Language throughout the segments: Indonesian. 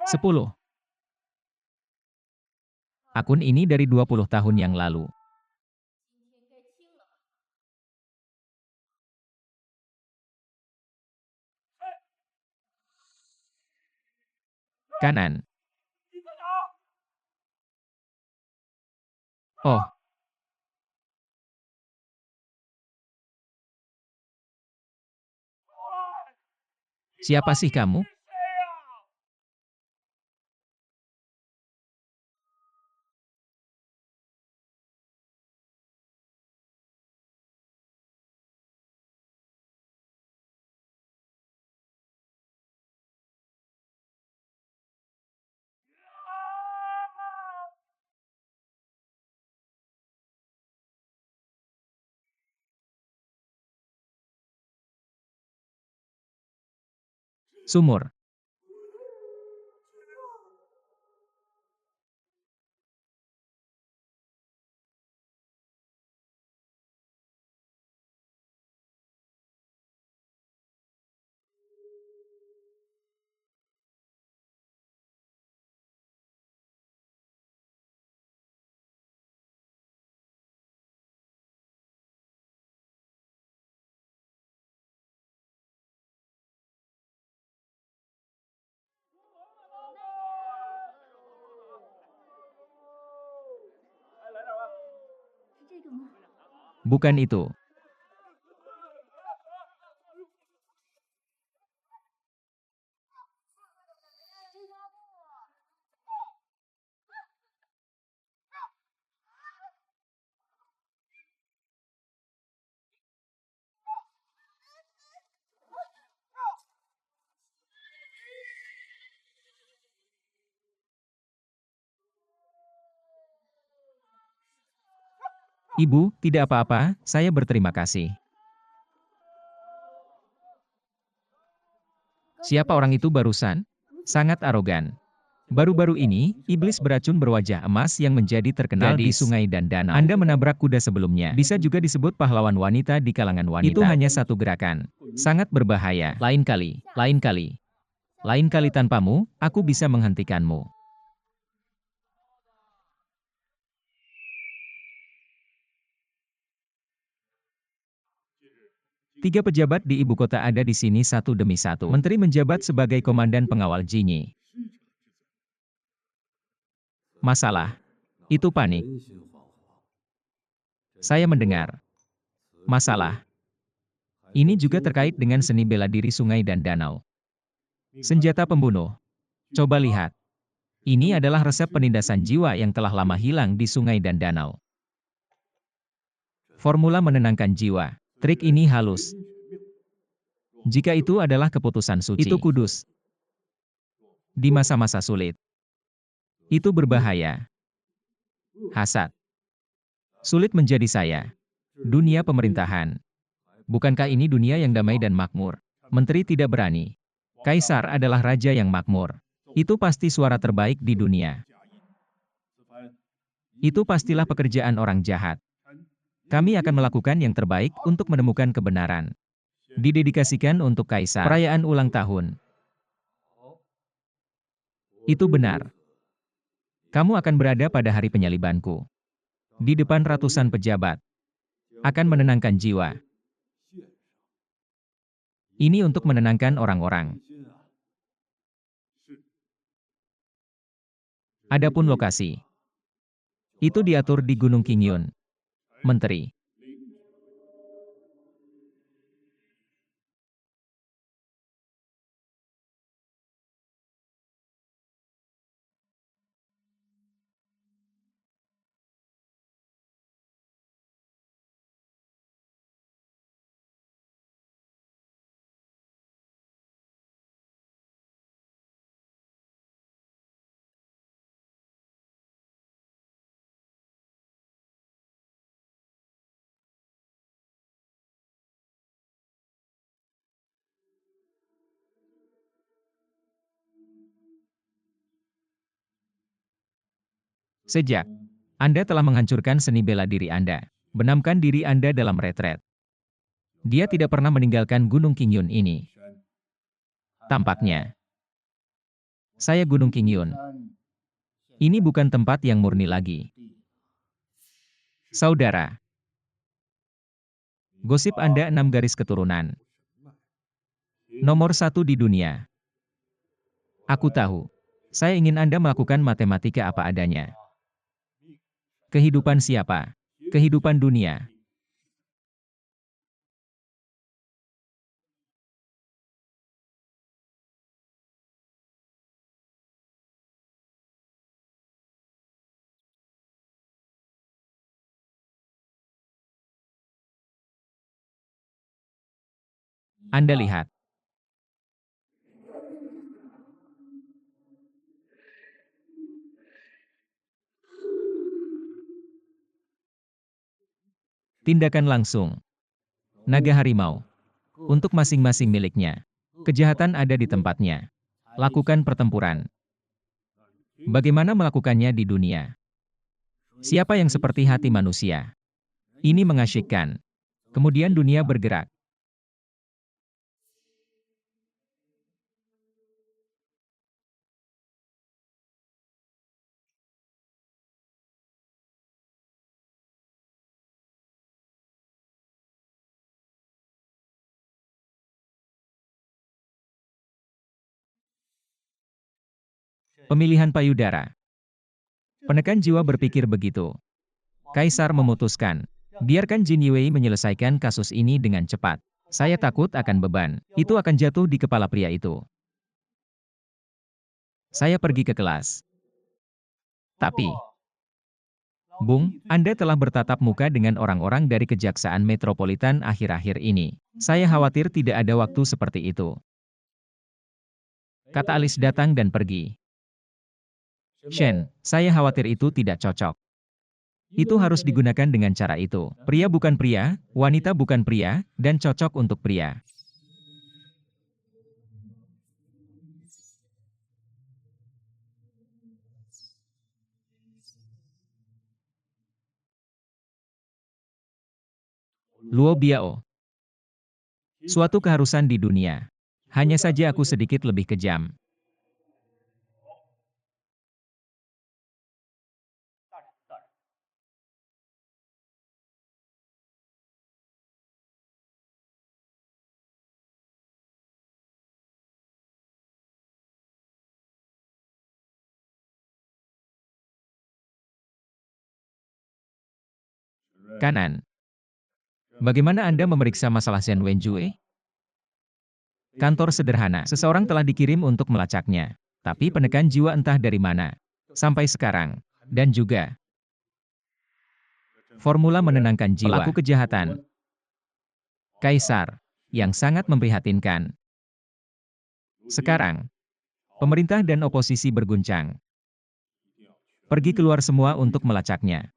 10. Akun ini dari 20 tahun yang lalu. Kanan. Oh, siapa sih kamu? Sumur. Bukan itu. Ibu, tidak apa-apa, saya berterima kasih. Siapa orang itu barusan? Sangat arogan. Baru-baru ini, iblis beracun berwajah emas yang menjadi terkenal di sungai dan danau. Anda menabrak kuda sebelumnya. Bisa juga disebut pahlawan wanita di kalangan wanita. Itu hanya satu gerakan. Sangat berbahaya. Lain kali, lain kali. Lain kali tanpamu, aku bisa menghentikanmu. Tiga pejabat di ibu kota ada di sini satu demi satu. Menteri menjabat sebagai komandan pengawal Jinyi. Masalah. Itu panik. Saya mendengar. Masalah. Ini juga terkait dengan seni bela diri sungai dan danau. Senjata pembunuh. Coba lihat. Ini adalah resep penindasan jiwa yang telah lama hilang di sungai dan danau. Formula menenangkan jiwa. Trik ini halus. Jika itu adalah keputusan suci, itu kudus. Di masa-masa sulit. Itu berbahaya. Hasad. Sulit menjadi saya. Dunia pemerintahan. Bukankah ini dunia yang damai dan makmur? Menteri tidak berani. Kaisar adalah raja yang makmur. Itu pasti suara terbaik di dunia. Itu pastilah pekerjaan orang jahat. Kami akan melakukan yang terbaik untuk menemukan kebenaran. Didedikasikan untuk kaisar. Perayaan ulang tahun. Itu benar. Kamu akan berada pada hari penyalibanku. Di depan ratusan pejabat. Akan menenangkan jiwa. Ini untuk menenangkan orang-orang. Adapun lokasi. Itu diatur di Gunung Qingyun. Menteri. Sejak Anda telah menghancurkan seni bela diri Anda, benamkan diri Anda dalam retret. Dia tidak pernah meninggalkan Gunung Qingyun ini. Tampaknya, saya Gunung Qingyun. Ini bukan tempat yang murni lagi. Saudara, gosip Anda 6 garis keturunan. Nomor 1 di dunia. Aku tahu. Saya ingin Anda melakukan matematika apa adanya. Kehidupan siapa? Kehidupan dunia. Anda lihat. Tindakan langsung. Naga harimau. Untuk masing-masing miliknya. Kejahatan ada di tempatnya. Lakukan pertempuran. Bagaimana melakukannya di dunia? Siapa yang seperti hati manusia? Ini mengasyikkan. Kemudian dunia bergerak. Pemilihan payudara. Penekan jiwa berpikir begitu. Kaisar memutuskan. Biarkan Jin Yue menyelesaikan kasus ini dengan cepat. Saya takut akan beban. Itu akan jatuh di kepala pria itu. Saya pergi ke kelas. Tapi, Bung, Anda telah bertatap muka dengan orang-orang dari Kejaksaan Metropolitan akhir-akhir ini. Saya khawatir tidak ada waktu seperti itu. Kata Alice datang dan pergi. Shen, saya khawatir itu tidak cocok. Itu harus digunakan dengan cara itu. Pria bukan pria, wanita bukan pria, dan cocok untuk pria. Luo Biao. Suatu keharusan di dunia. Hanya saja aku sedikit lebih kejam. Kanan. Bagaimana Anda memeriksa masalah Shen Wenjue? Kantor sederhana. Seseorang telah dikirim untuk melacaknya. Tapi penekan jiwa entah dari mana. Sampai sekarang. Dan juga, formula menenangkan jiwa. Pelaku kejahatan. Kaisar. Yang sangat memprihatinkan. Sekarang, pemerintah dan oposisi berguncang. Pergi keluar semua untuk melacaknya.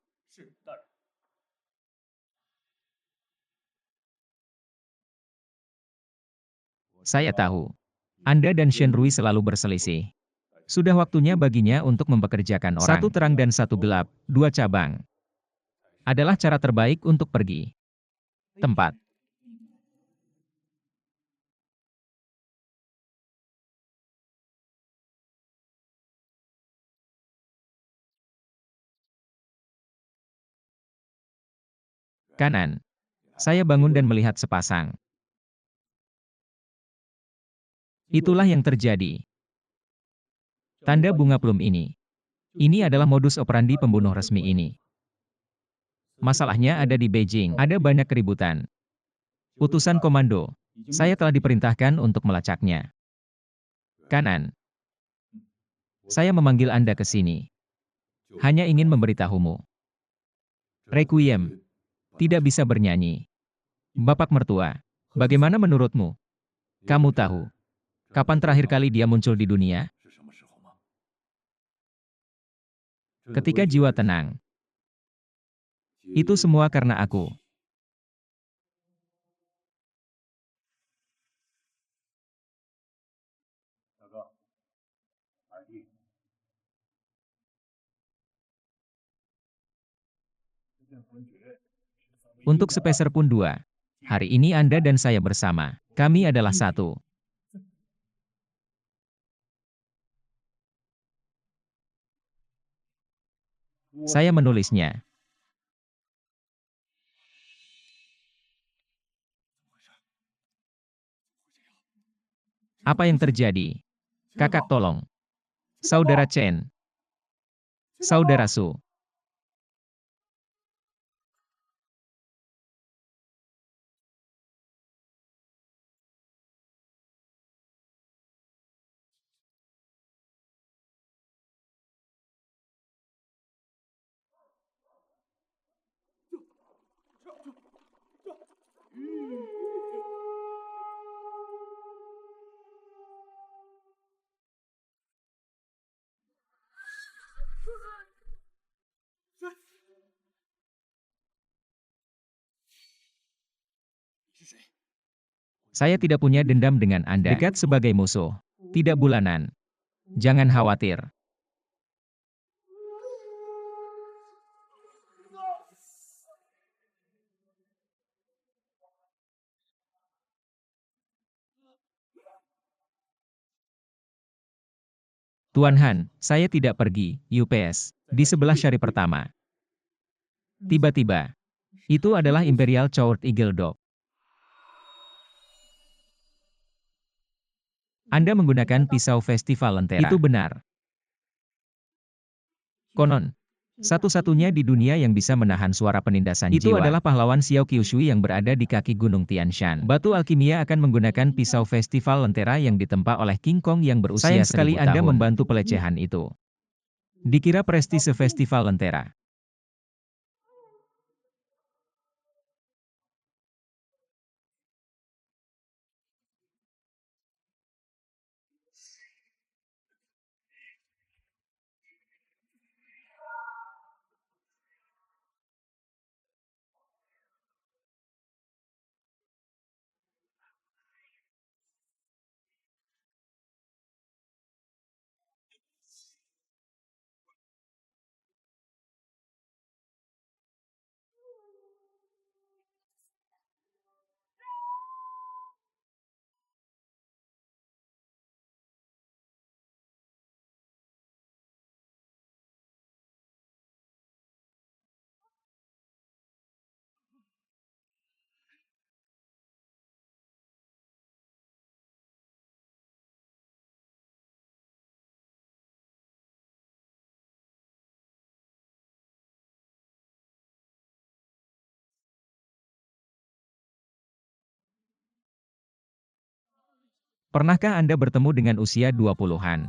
Saya tahu. Anda dan Shen Rui selalu berselisih. Sudah waktunya baginya untuk mempekerjakan orang. Satu terang dan satu gelap, dua cabang. Adalah cara terbaik untuk pergi. Tempat. Kanan. Saya bangun dan melihat sepasang. Itulah yang terjadi. Tanda bunga plum ini. Ini adalah modus operandi pembunuh resmi ini. Masalahnya ada di Beijing. Ada banyak keributan. Utusan komando. Saya telah diperintahkan untuk melacaknya. Kanan. Saya memanggil Anda ke sini. Hanya ingin memberitahumu. Requiem. Tidak bisa bernyanyi. Bapak mertua. Bagaimana menurutmu? Kamu tahu. Kapan terakhir kali dia muncul di dunia? Ketika jiwa tenang. Itu semua karena aku. Untuk sepeser pun dua. Hari ini Anda dan saya bersama. Kami adalah satu. Saya menulisnya. Apa yang terjadi? Kakak tolong. Saudara Chen. Saudara Su. Saya tidak punya dendam dengan Anda. Dekat sebagai musuh. Tidak bulanan. Jangan khawatir. Tuan Han, saya tidak pergi, UPS. Di sebelah syari pertama. Tiba-tiba. Itu adalah Imperial Chowd Eagle Dog. Anda menggunakan pisau festival lentera. Itu benar. Konon, satu-satunya di dunia yang bisa menahan suara penindasan jiwa. Itu adalah pahlawan Xiao Qiushui yang berada di kaki Gunung Tianshan. Batu alkimia akan menggunakan pisau festival lentera yang ditempa oleh King Kong yang berusia 1000 tahun. Sayang sekali Anda membantu pelecehan itu. Dikira prestise festival lentera. Pernahkah Anda bertemu dengan usia 20-an?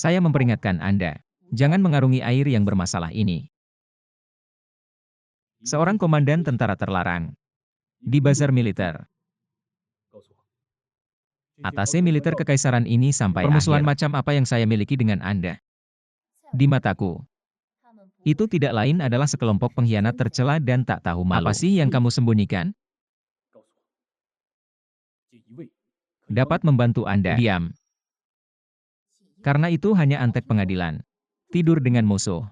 Saya memperingatkan Anda, jangan mengarungi air yang bermasalah ini. Seorang komandan tentara terlarang. Di bazar militer. Atase militer kekaisaran ini sampai permusuhan akhir. Macam apa yang saya miliki dengan Anda? Di mataku. Itu tidak lain adalah sekelompok pengkhianat tercela dan tak tahu malu. Apa sih yang kamu sembunyikan? Dapat membantu Anda. Diam. Karena itu hanya antek pengadilan. Tidur dengan musuh.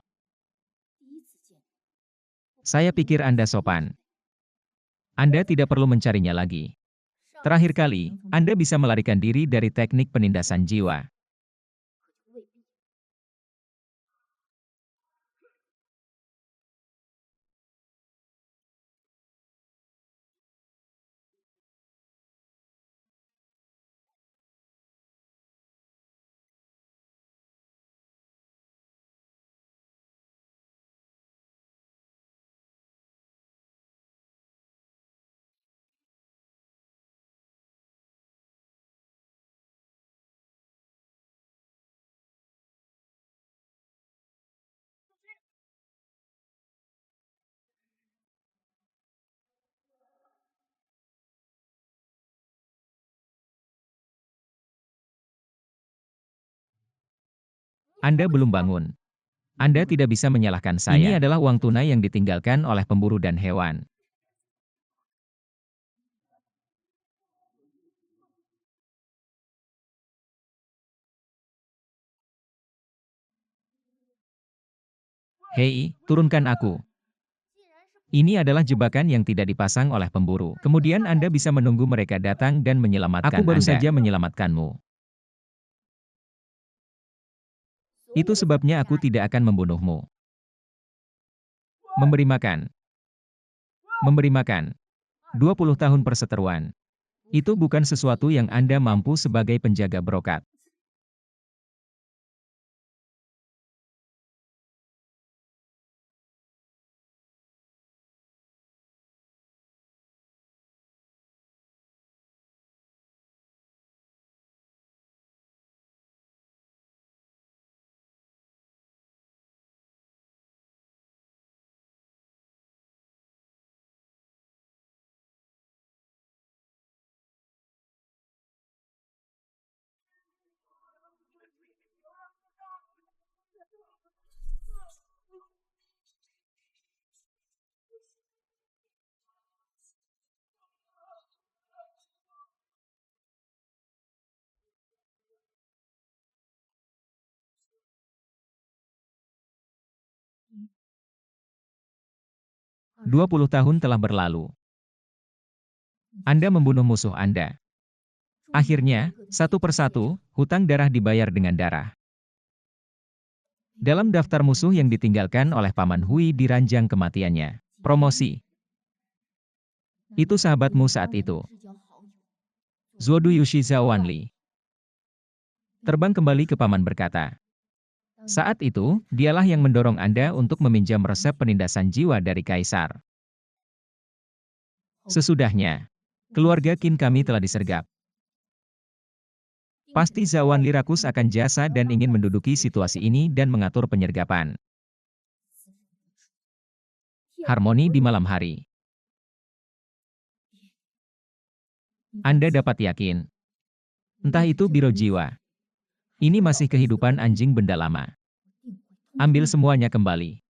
Saya pikir Anda sopan. Anda tidak perlu mencarinya lagi. Terakhir kali, Anda bisa melarikan diri dari teknik penindasan jiwa. Anda belum bangun. Anda tidak bisa menyalahkan saya. Ini adalah uang tunai yang ditinggalkan oleh pemburu dan hewan. Hei, turunkan aku. Ini adalah jebakan yang tidak dipasang oleh pemburu. Kemudian Anda bisa menunggu mereka datang dan menyelamatkan Anda. Aku baru saja menyelamatkanmu. Itu sebabnya aku tidak akan membunuhmu. Memberi makan. Memberi makan. 20 tahun perseteruan. Itu bukan sesuatu yang Anda mampu sebagai penjaga brokat. Dua 20 tahun telah berlalu. Anda membunuh musuh Anda. Akhirnya, satu persatu, hutang darah dibayar dengan darah. Dalam daftar musuh yang ditinggalkan oleh Paman Hui di ranjang kematiannya. Promosi. Itu sahabatmu saat itu. Zuodu Yushiza Wanli. Terbang kembali ke Paman berkata. Saat itu, dialah yang mendorong Anda untuk meminjam resep penindasan jiwa dari Kaisar. Sesudahnya, keluarga Qin kami telah disergap. Pasti Zawan Lirakus akan jasa dan ingin menduduki situasi ini dan mengatur penyergapan. Harmoni di malam hari. Anda dapat yakin. Entah itu biro jiwa. Ini masih kehidupan anjing benda lama. Ambil semuanya kembali.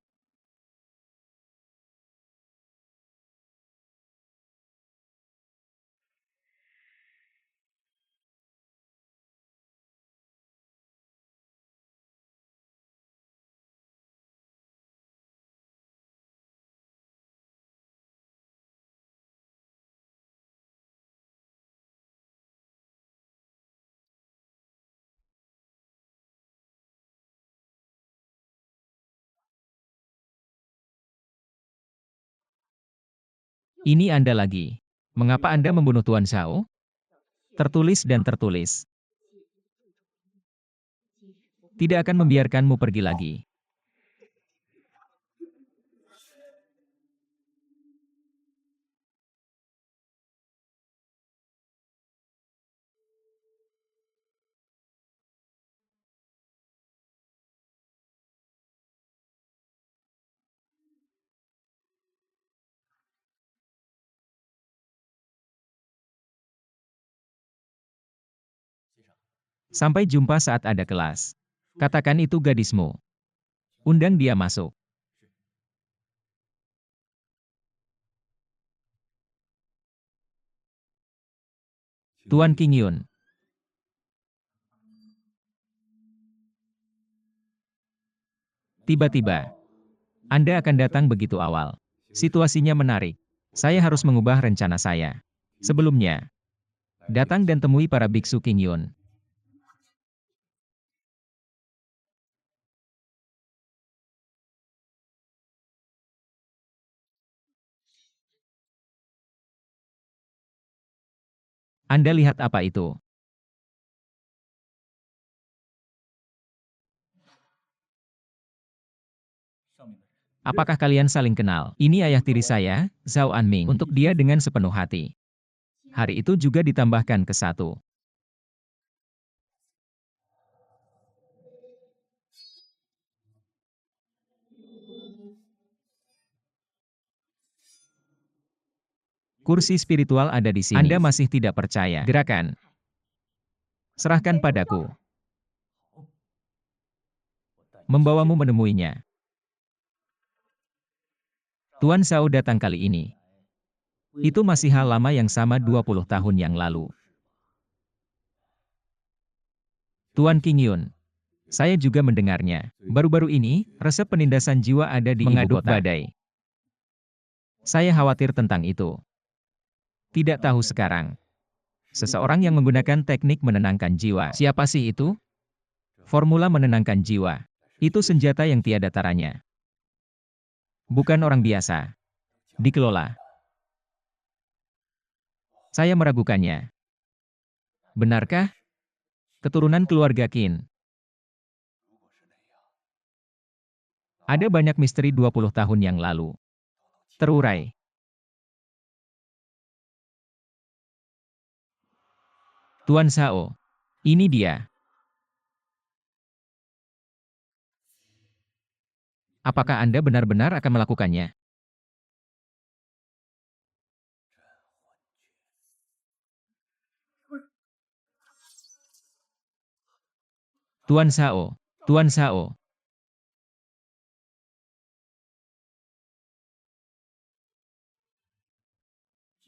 Ini Anda lagi. Mengapa Anda membunuh Tuan Zhao? Tertulis dan tertulis. Tidak akan membiarkanmu pergi lagi. Sampai jumpa saat ada kelas. Katakan itu gadismu. Undang dia masuk. Tuan Qingyun. Tiba-tiba, Anda akan datang begitu awal. Situasinya menarik. Saya harus mengubah rencana saya. Sebelumnya, datang dan temui para biksu Qingyun. Anda lihat apa itu? Apakah kalian saling kenal? Ini ayah tiri saya, Zhao Anming, untuk dia dengan sepenuh hati. Hari itu juga ditambahkan ke satu. Kursi spiritual ada di sini. Anda masih tidak percaya. Gerakan. Serahkan padaku. membawamu menemuinya. Tuan Shao datang kali ini. Itu masih hal lama yang sama 20 tahun yang lalu. Tuan King Yun, saya juga mendengarnya. Baru-baru ini, resep penindasan jiwa ada di ibu kota. Badai. Saya khawatir tentang itu. Tidak tahu sekarang. Seseorang yang menggunakan teknik menenangkan jiwa. Siapa sih itu? Formula menenangkan jiwa. Itu senjata yang tiada taranya. Bukan orang biasa. Dikelola. Saya meragukannya. Benarkah? Keturunan keluarga Qin. Ada banyak misteri 20 tahun yang lalu. Terurai. Tuan Shao. Ini dia. Apakah Anda benar-benar akan melakukannya? Tuan Shao. Tuan Shao.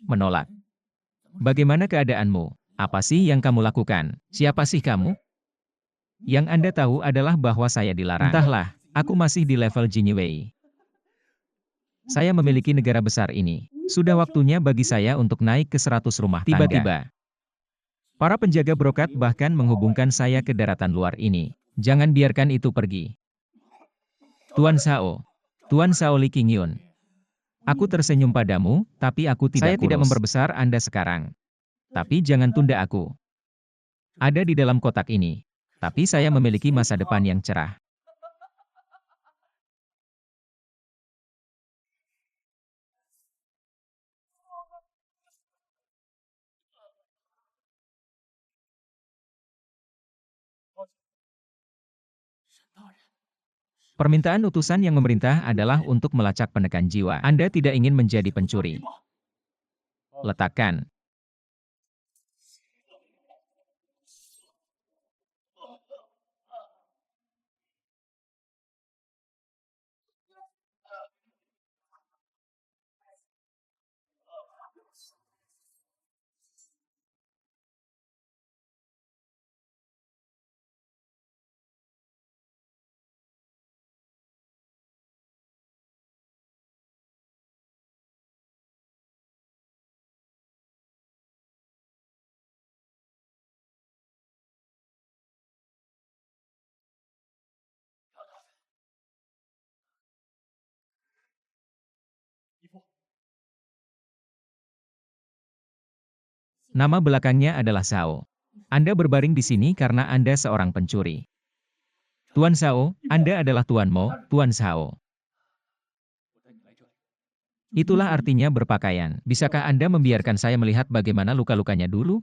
Menolak. Bagaimana keadaanmu? Apa sih yang kamu lakukan? Siapa sih kamu? Yang Anda tahu adalah bahwa saya dilarang. Entahlah, aku masih di level Jinwei. Saya memiliki negara besar ini. Sudah waktunya bagi saya untuk naik ke 100 rumah tangga. Tiba-tiba, para penjaga brokat bahkan menghubungkan saya ke daratan luar ini. Jangan biarkan itu pergi. Tuan Shao. Tuan Shao Li Qingyun. Aku tersenyum padamu, tapi aku tidak Saya tidak memperbesar Anda sekarang. Tapi jangan tunda aku. Ada di dalam kotak ini. Tapi saya memiliki masa depan yang cerah. Permintaan utusan yang memerintah adalah untuk melacak penekan jiwa. Anda tidak ingin menjadi pencuri. Letakkan. Nama belakangnya adalah Shao. Anda berbaring di sini karena Anda seorang pencuri. Tuan Shao, Anda adalah Tuan Mo, Tuan Shao. Itulah artinya berpakaian. Bisakah Anda membiarkan saya melihat bagaimana luka-lukanya dulu?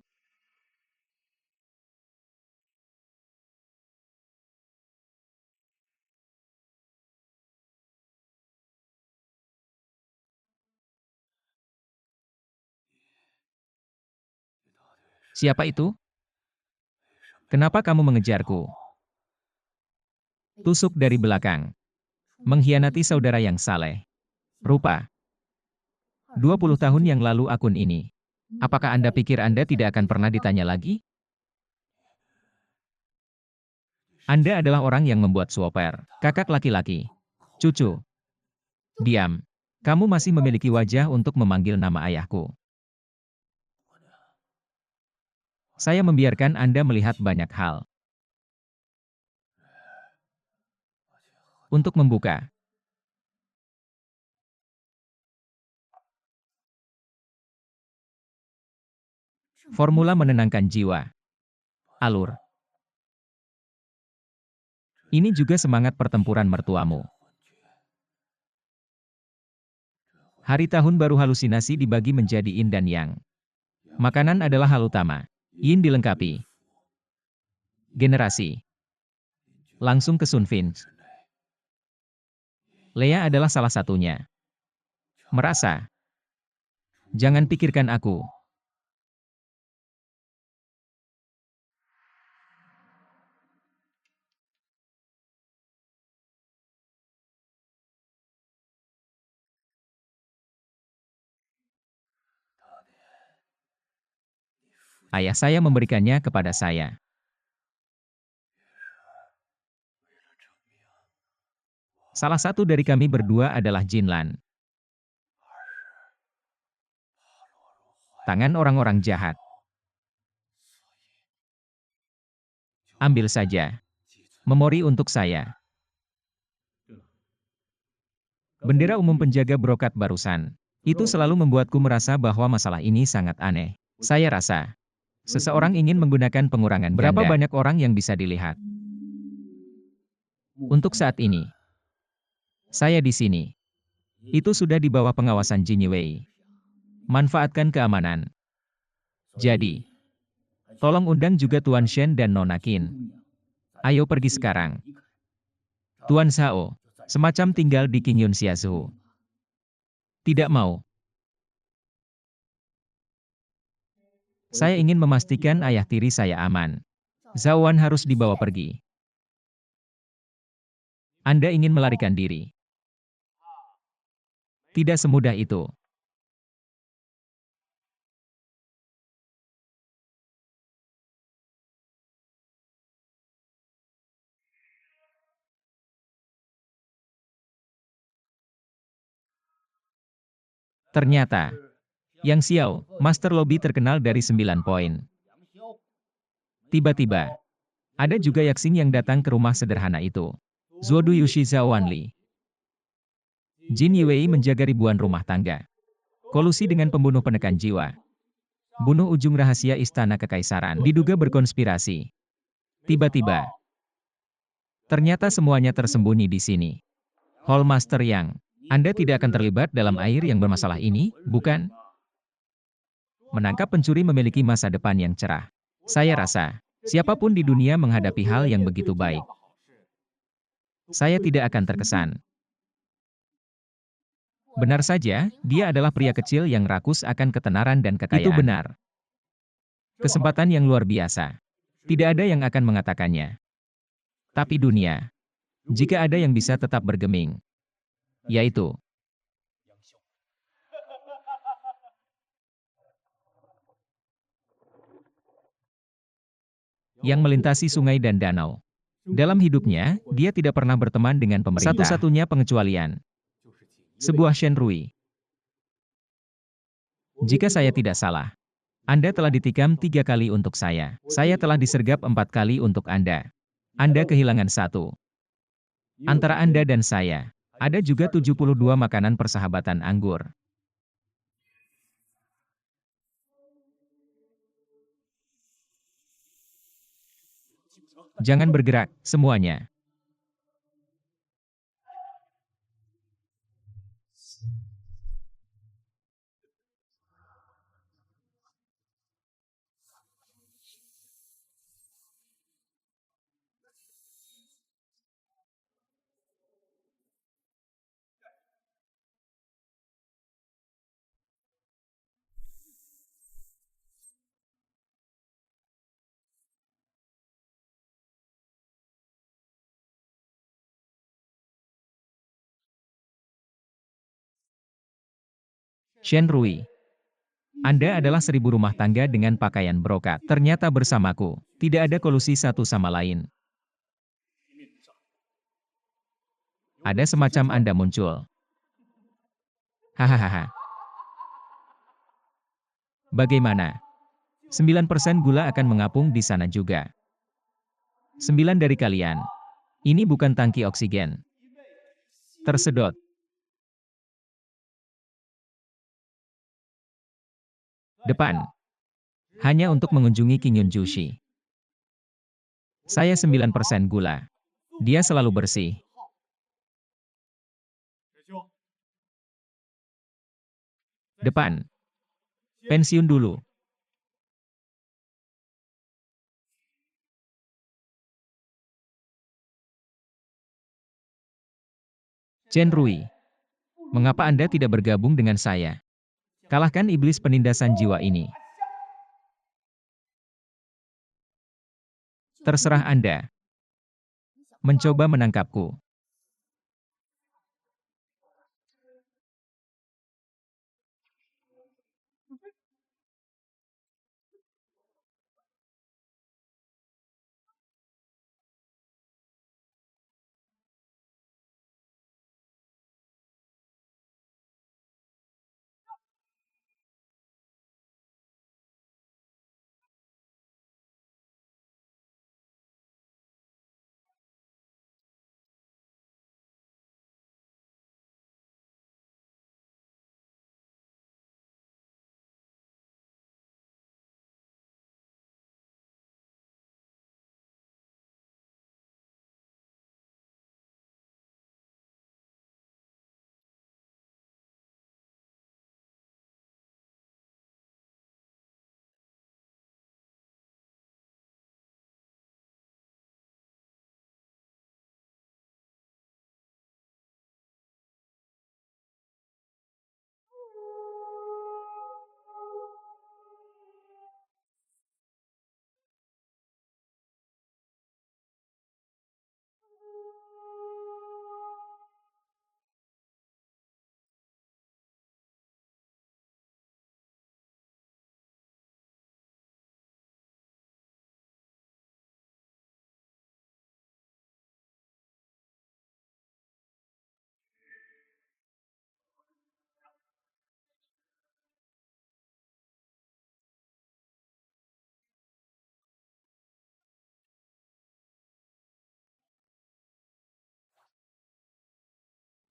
Siapa itu? Kenapa kamu mengejarku? Tusuk dari belakang. Mengkhianati saudara yang saleh. Rupa. 20 tahun yang lalu akun ini. Apakah Anda pikir Anda tidak akan pernah ditanya lagi? Anda adalah orang yang membuat swapper. Kakak laki-laki. Cucu. Diam. Kamu masih memiliki wajah untuk memanggil nama ayahku. Saya membiarkan Anda melihat banyak hal. Untuk membuka. Formula menenangkan jiwa. Alur. Ini juga semangat pertempuran mertuamu. Hari tahun baru halusinasi dibagi menjadi yin dan yang. Makanan adalah hal utama. Yin dilengkapi. Generasi. Langsung ke Sun Finch. Lea adalah salah satunya. Merasa. Jangan pikirkan aku. Ayah saya memberikannya kepada saya. Salah satu dari kami berdua adalah Jinlan. Tangan orang-orang jahat. Ambil saja. Memori untuk saya. Bendera umum penjaga brokat barusan. Itu selalu membuatku merasa bahwa masalah ini sangat aneh. Saya rasa, seseorang ingin menggunakan pengurangan ganda. Berapa banyak orang yang bisa dilihat? Untuk saat ini, saya di sini. Itu sudah di bawah pengawasan Jin Wei. Manfaatkan keamanan. Jadi, tolong undang juga Tuan Shen dan Nona Qin. Ayo pergi sekarang. Tuan Sao, semacam tinggal di Qingyun Xiazhu. Tidak mau. Saya ingin memastikan ayah tiri saya aman. Zhao Wan harus dibawa pergi. Anda ingin melarikan diri. Tidak semudah itu. Ternyata, Yang Xiao, Master Lobby terkenal dari 9 poin. Tiba-tiba, ada juga Yaxing yang datang ke rumah sederhana itu. Zuodu Yushi Zhao Wanli. Jin Yiwei menjaga ribuan rumah tangga. Kolusi dengan pembunuh penekan jiwa. Bunuh ujung rahasia istana kekaisaran. Diduga berkonspirasi. Tiba-tiba, ternyata semuanya tersembunyi di sini. Hall Master Yang, Anda tidak akan terlibat dalam air yang bermasalah ini, bukan? Menangkap pencuri memiliki masa depan yang cerah. Saya rasa, siapapun di dunia menghadapi hal yang begitu baik. Saya tidak akan terkesan. Benar saja, dia adalah pria kecil yang rakus akan ketenaran dan kekayaan. Itu benar. Kesempatan yang luar biasa. Tidak ada yang akan mengatakannya. Tapi dunia, jika ada yang bisa tetap bergeming, yaitu yang melintasi sungai dan danau. Dalam hidupnya, dia tidak pernah berteman dengan pemerintah. Satu-satunya pengecualian. Sebuah Shenrui. Jika saya tidak salah, Anda telah ditikam 3 kali untuk saya. Saya telah disergap 4 kali untuk Anda. Anda kehilangan 1. Antara Anda dan saya, ada juga 72 makanan persahabatan anggur. Jangan bergerak, semuanya. Shenrui. Anda adalah 1000 rumah tangga dengan pakaian brokat. Ternyata bersamaku, tidak ada kolusi satu sama lain. Ada semacam Anda muncul. Hahaha. Bagaimana? 9% gula akan mengapung di sana juga. 9 dari kalian. Ini bukan tangki oksigen. Tersedot. Depan. Hanya untuk mengunjungi Qingyun Jushi. Saya 9% gula. Dia selalu bersih. Depan. Pensiun dulu. Chen Rui. Mengapa Anda tidak bergabung dengan saya? Kalahkan iblis penindasan jiwa ini. Terserah Anda. Mencoba menangkapku.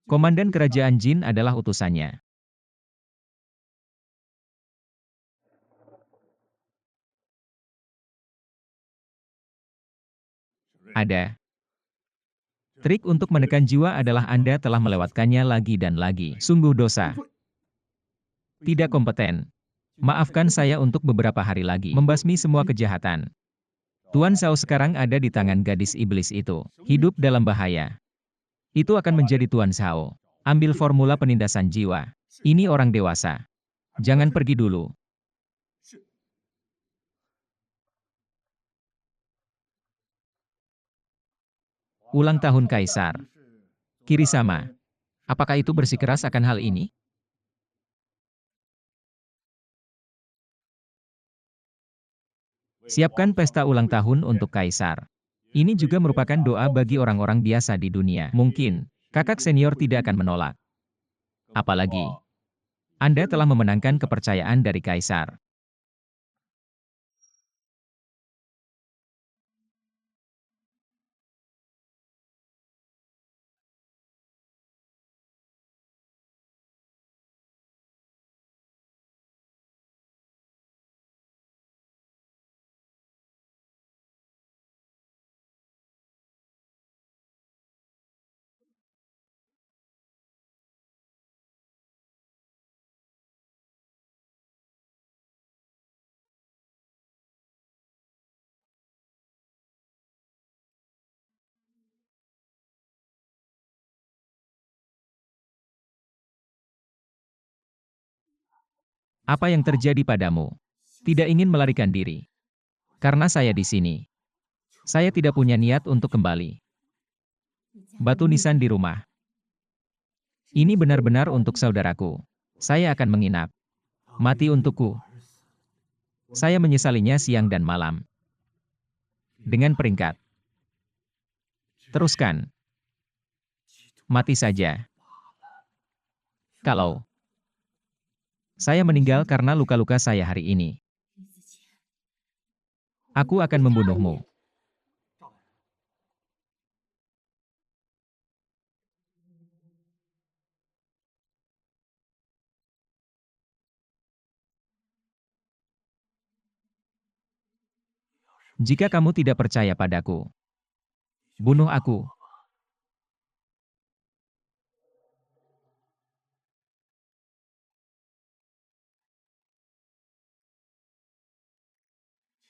Komandan kerajaan Jin adalah utusannya. Ada. Trik untuk menekan jiwa adalah Anda telah melewatkannya lagi dan lagi. Sungguh dosa. Tidak kompeten. Maafkan saya untuk beberapa hari lagi. Membasmi semua kejahatan. Tuan Shao sekarang ada di tangan gadis iblis itu. Hidup dalam bahaya. Itu akan menjadi Tuan Shao. Ambil formula penindasan jiwa. Ini orang dewasa. Jangan pergi dulu. Ulang tahun Kaisar. Kirisama. Apakah itu bersikeras akan hal ini? Siapkan pesta ulang tahun untuk Kaisar. Ini juga merupakan doa bagi orang-orang biasa di dunia. Mungkin, kakak senior tidak akan menolak. Apalagi, Anda telah memenangkan kepercayaan dari Kaisar. Apa yang terjadi padamu? Tidak ingin melarikan diri. Karena saya di sini. Saya tidak punya niat untuk kembali. Batu nisan di rumah. Ini benar-benar untuk saudaraku. Saya akan menginap. Mati untukku. Saya menyesalinya siang dan malam. Dengan peringkat. Teruskan. Mati saja. Kalau saya meninggal karena luka-luka saya hari ini, aku akan membunuhmu. Jika kamu tidak percaya padaku, bunuh aku.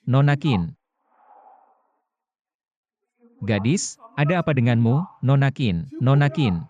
Nona Qin. Gadis, ada apa denganmu, Nona Qin? Nona Qin.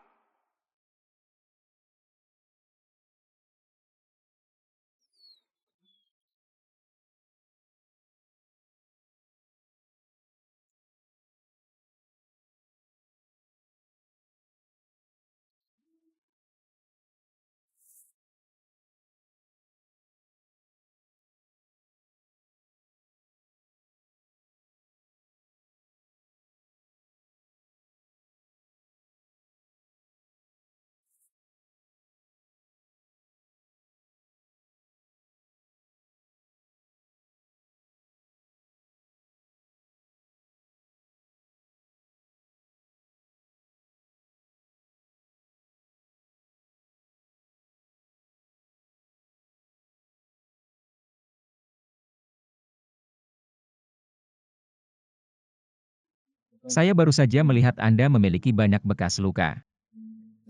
Saya baru saja melihat Anda memiliki banyak bekas luka.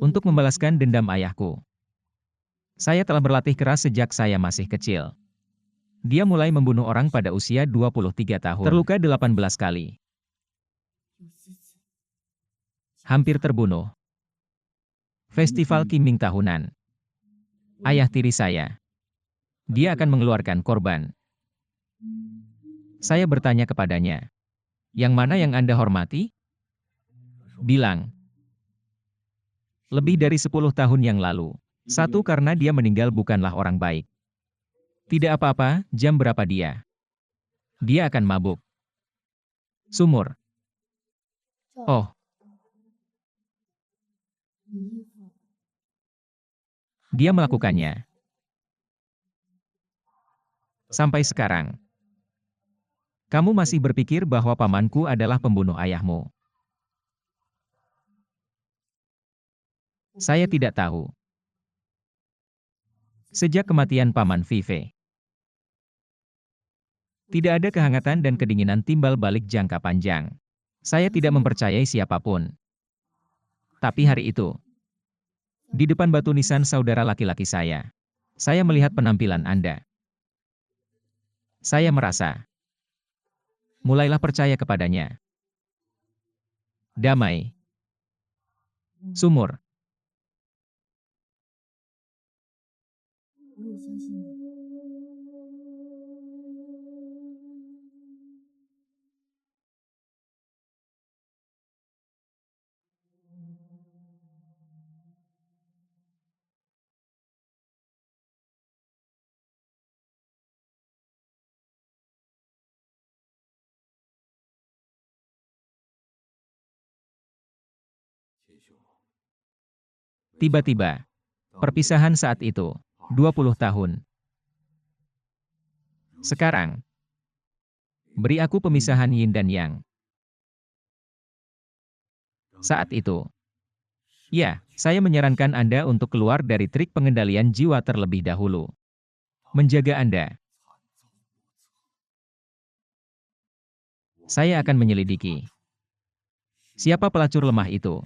Untuk membalaskan dendam ayahku, saya telah berlatih keras sejak saya masih kecil. Dia mulai membunuh orang pada usia 23 tahun. Terluka 18 kali. Hampir terbunuh. Festival Qiming tahunan. Ayah tiri saya. Dia akan mengeluarkan korban. Saya bertanya kepadanya, yang mana yang Anda hormati? Bilang, lebih dari 10 tahun yang lalu. Satu karena dia meninggal bukanlah orang baik. Tidak apa-apa, jam berapa dia? Dia akan mabuk. Sumur. Oh, dia melakukannya. Sampai sekarang. Kamu masih berpikir bahwa pamanku adalah pembunuh ayahmu. Saya tidak tahu. Sejak kematian Paman Vive, tidak ada kehangatan dan kedinginan timbal balik jangka panjang. Saya tidak mempercayai siapapun. Tapi hari itu, di depan batu nisan saudara laki-laki saya melihat penampilan Anda. Saya merasa, mulailah percaya kepadanya. Damai. Sumur. Tiba-tiba, perpisahan saat itu, 20 tahun. Sekarang, beri aku pemisahan yin dan yang. Saat itu, ya, saya menyarankan Anda untuk keluar dari trik pengendalian jiwa terlebih dahulu. Menjaga Anda. Saya akan menyelidiki. Siapa pelacur lemah itu?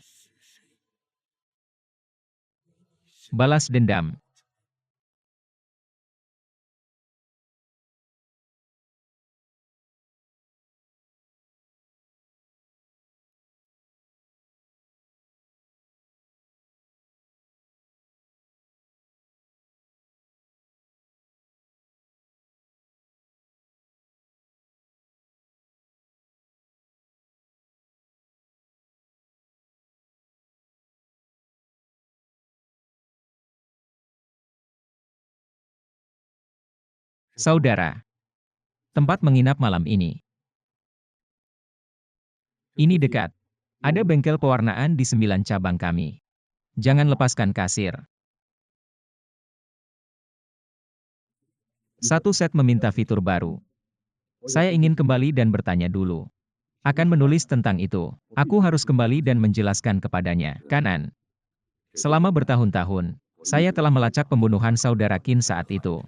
Balas dendam. Saudara, tempat menginap malam ini. Ini dekat. Ada bengkel pewarnaan di 9 cabang kami. Jangan lepaskan kasir. Satu set meminta fitur baru. Saya ingin kembali dan bertanya dulu. Akan menulis tentang itu. Aku harus kembali dan menjelaskan kepadanya. Kanan. Selama bertahun-tahun, saya telah melacak pembunuhan saudara Qin saat itu.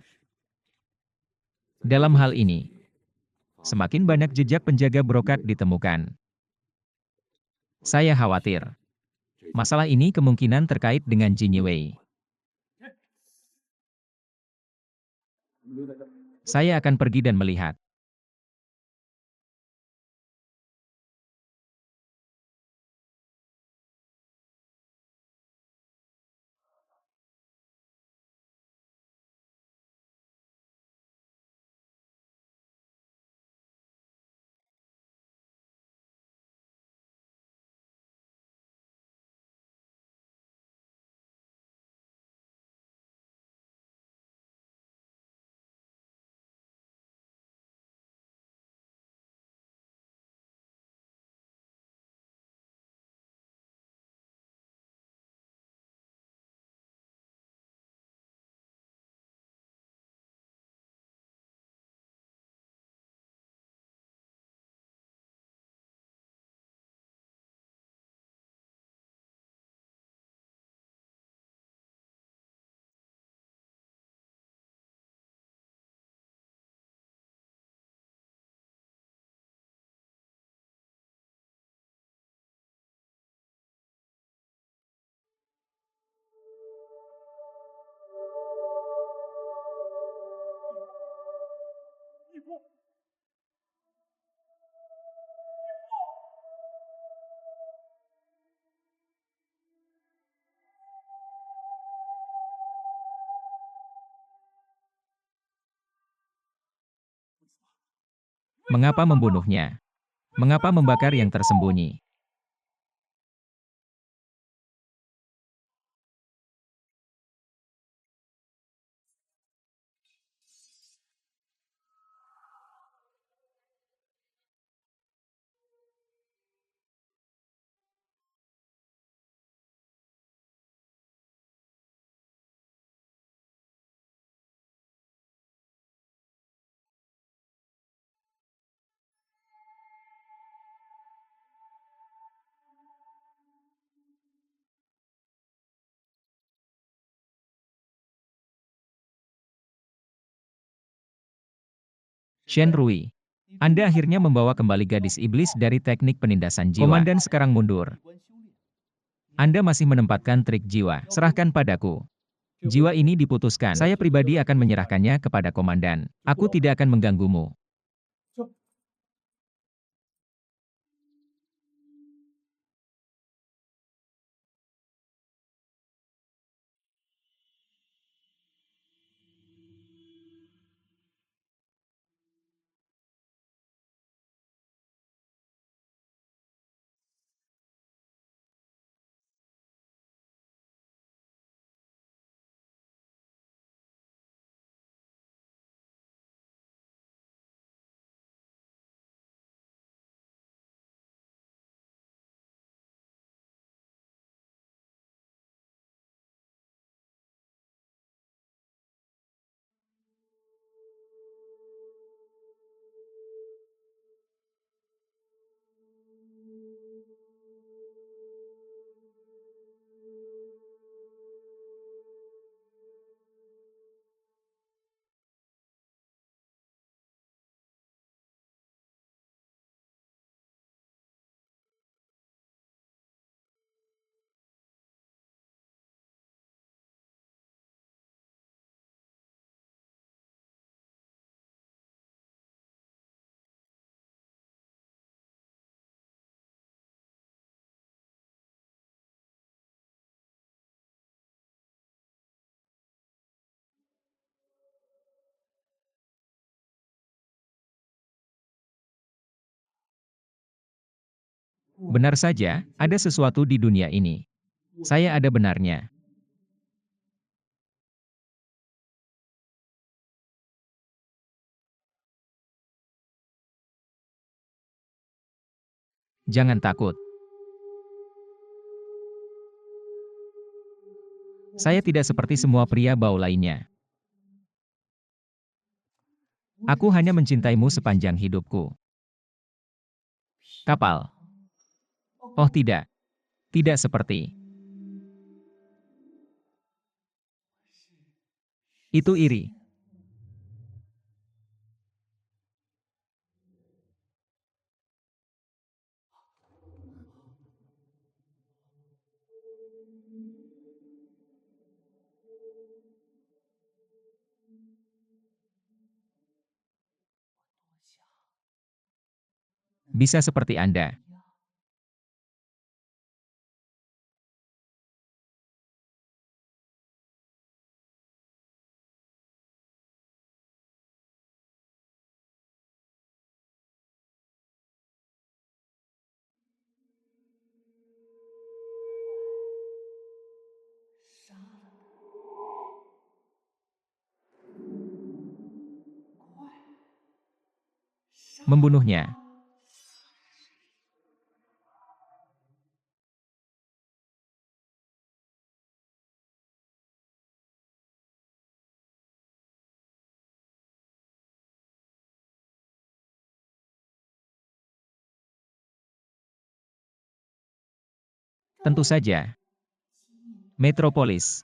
Dalam hal ini, semakin banyak jejak penjaga brokat ditemukan. Saya khawatir. Masalah ini kemungkinan terkait dengan Jin Wei. Saya akan pergi dan melihat. Mengapa membunuhnya? Mengapa membakar yang tersembunyi? Shen Rui. Anda akhirnya membawa kembali gadis iblis dari teknik penindasan jiwa. Komandan sekarang mundur. Anda masih menempatkan trik jiwa. Serahkan padaku. Jiwa ini diputuskan. Saya pribadi akan menyerahkannya kepada komandan. Aku tidak akan mengganggumu. Benar saja, ada sesuatu di dunia ini. Saya ada benarnya. Jangan takut. Saya tidak seperti semua pria bau lainnya. Aku hanya mencintaimu sepanjang hidupku. Kapal. Oh tidak. Tidak seperti. Itu iri. Bisa seperti Anda. Membunuhnya. Tentu saja. Metropolis.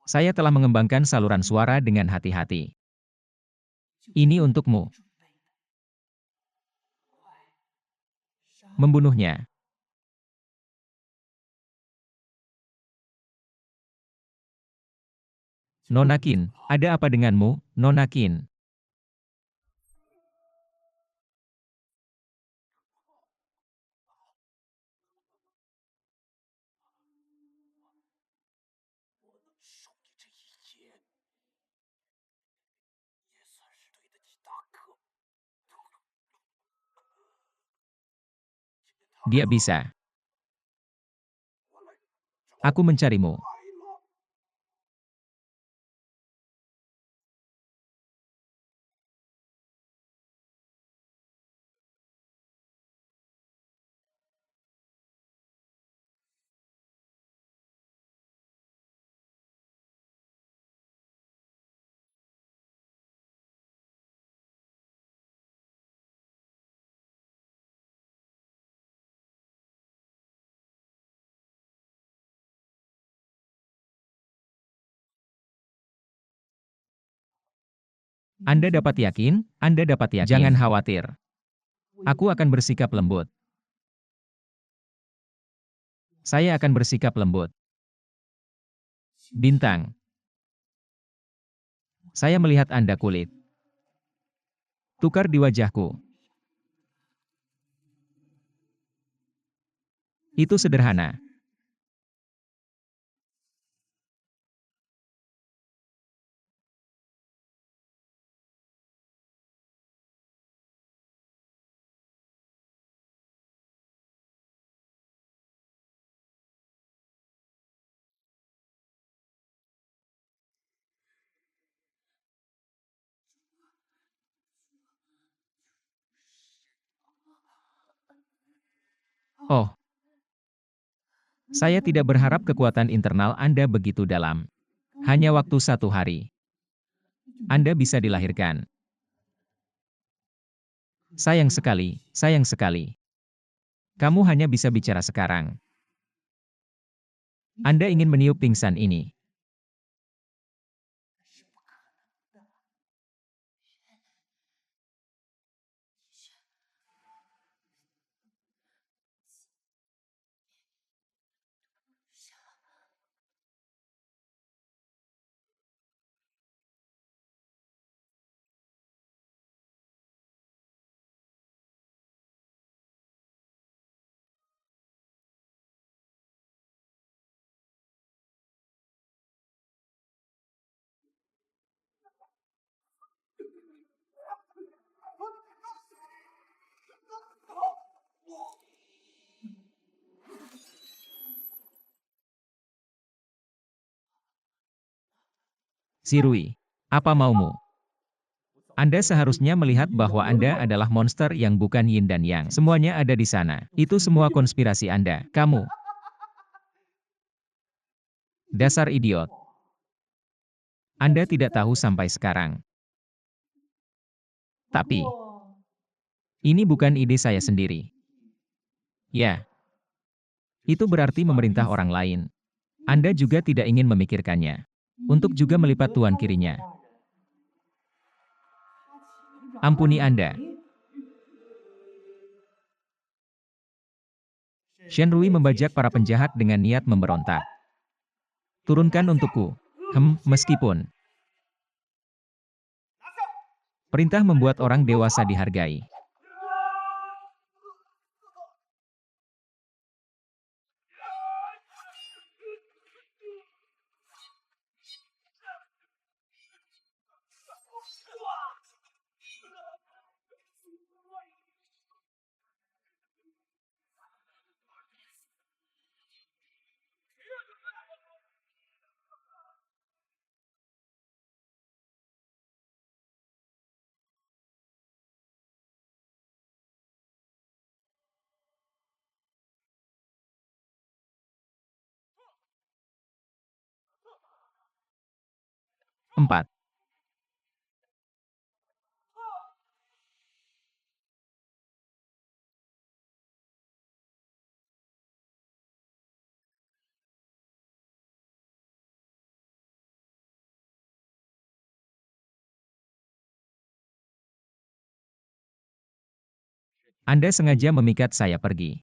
Saya telah mengembangkan saluran suara dengan hati-hati. Ini untukmu. Membunuhnya. Nonakin, ada apa denganmu, Nonakin? Dia bisa. Aku mencarimu. Anda dapat yakin, Anda dapat yakin. Jangan khawatir. Aku akan bersikap lembut. Saya akan bersikap lembut. Bintang. Saya melihat Anda kulit. Tukar di wajahku. Itu sederhana. Oh, saya tidak berharap kekuatan internal Anda begitu dalam. Hanya waktu 1 hari. Anda bisa dilahirkan. Sayang sekali, sayang sekali. Kamu hanya bisa bicara sekarang. Anda ingin meniup pingsan ini. Sirui, apa maumu? Anda seharusnya melihat bahwa Anda adalah monster yang bukan yin dan yang. Semuanya ada di sana. Itu semua konspirasi Anda. Kamu. Dasar idiot. Anda tidak tahu sampai sekarang. Tapi, ini bukan ide saya sendiri. Ya, itu berarti memerintah orang lain. Anda juga tidak ingin memikirkannya. Untuk juga melipat tuan kirinya. Ampuni Anda. Shenrui membajak para penjahat dengan niat memberontak. Turunkan untukku. Meskipun. Perintah membuat orang dewasa dihargai. Empat. Anda sengaja memikat saya pergi.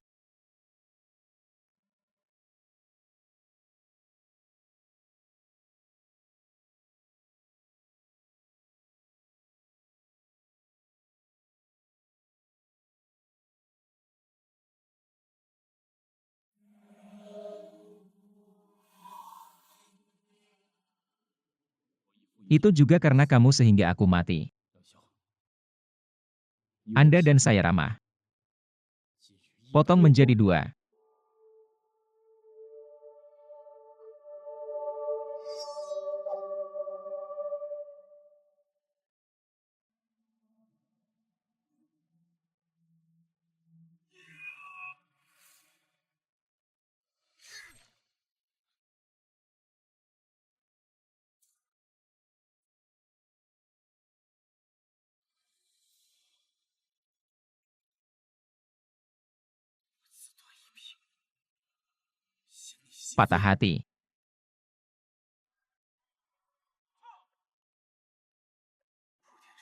Itu juga karena kamu sehingga aku mati. Anda dan saya ramah. Potong menjadi 2. Patah hati.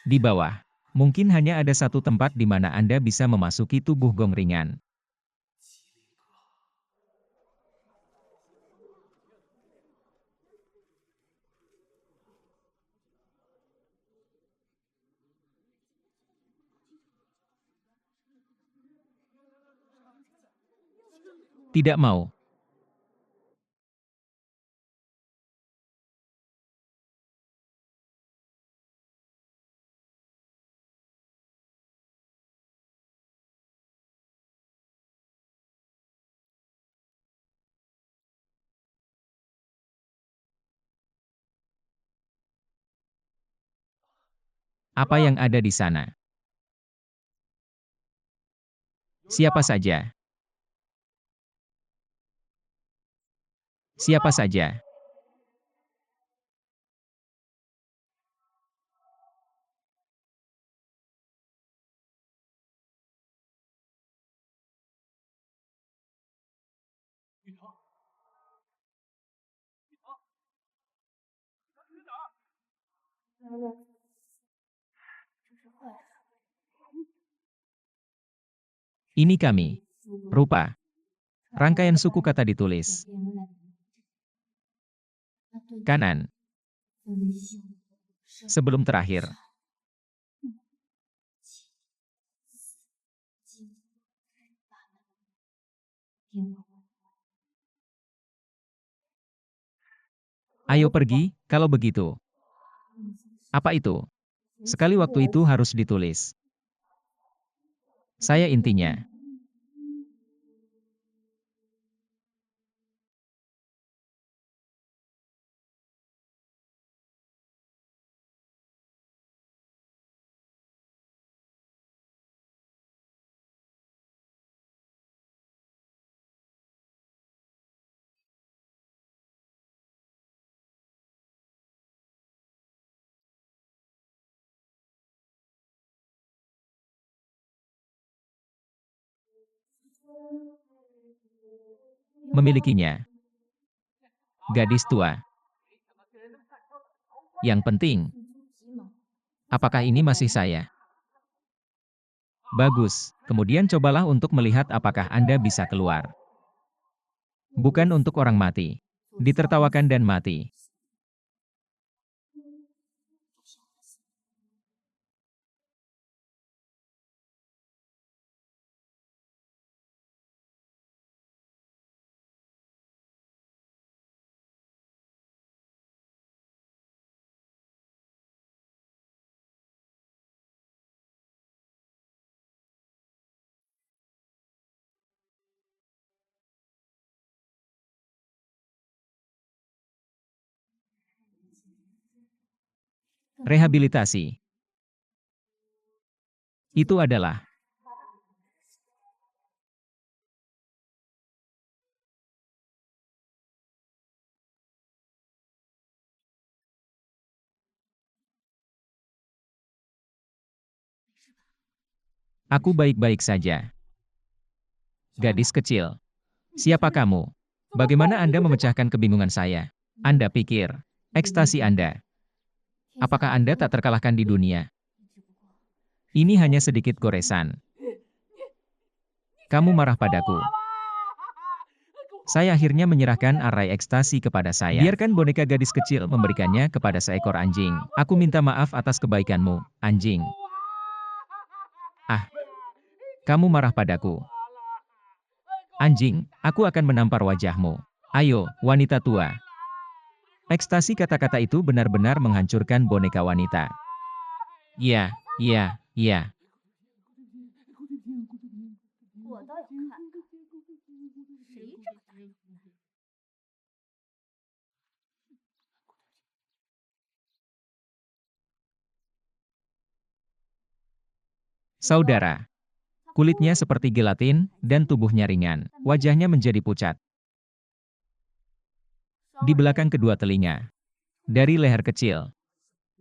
Di bawah, mungkin hanya ada satu tempat di mana Anda bisa memasuki tubuh Gong ringan. Tidak mau. Apa yang ada di sana? Siapa saja? Siapa saja? Ini kami. Rupa. Rangkaian suku kata ditulis. Kanan. Sebelum terakhir. Ayo pergi, kalau begitu. Apa itu? Sekali waktu itu harus ditulis. Saya intinya. Memilikinya. Gadis tua. Yang penting. Apakah ini masih saya? Bagus, kemudian cobalah untuk melihat apakah Anda bisa keluar. Bukan untuk orang mati. Ditertawakan dan mati. Rehabilitasi. Itu adalah. Aku baik-baik saja. Gadis kecil. Siapa kamu? Bagaimana Anda memecahkan kebingungan saya? Anda pikir. Ekstasi Anda. Apakah Anda tak terkalahkan di dunia? Ini hanya sedikit goresan. Kamu marah padaku. Saya akhirnya menyerahkan arai ekstasi kepada saya. Biarkan boneka gadis kecil memberikannya kepada seekor anjing. Aku minta maaf atas kebaikanmu, anjing. Ah, kamu marah padaku. Anjing, aku akan menampar wajahmu. Ayo, wanita tua. Ekstasi kata-kata itu benar-benar menghancurkan boneka wanita. Iya, iya, iya. Saudara. Kulitnya seperti gelatin, dan tubuhnya ringan. Wajahnya menjadi pucat. Di belakang kedua telinga. Dari leher kecil.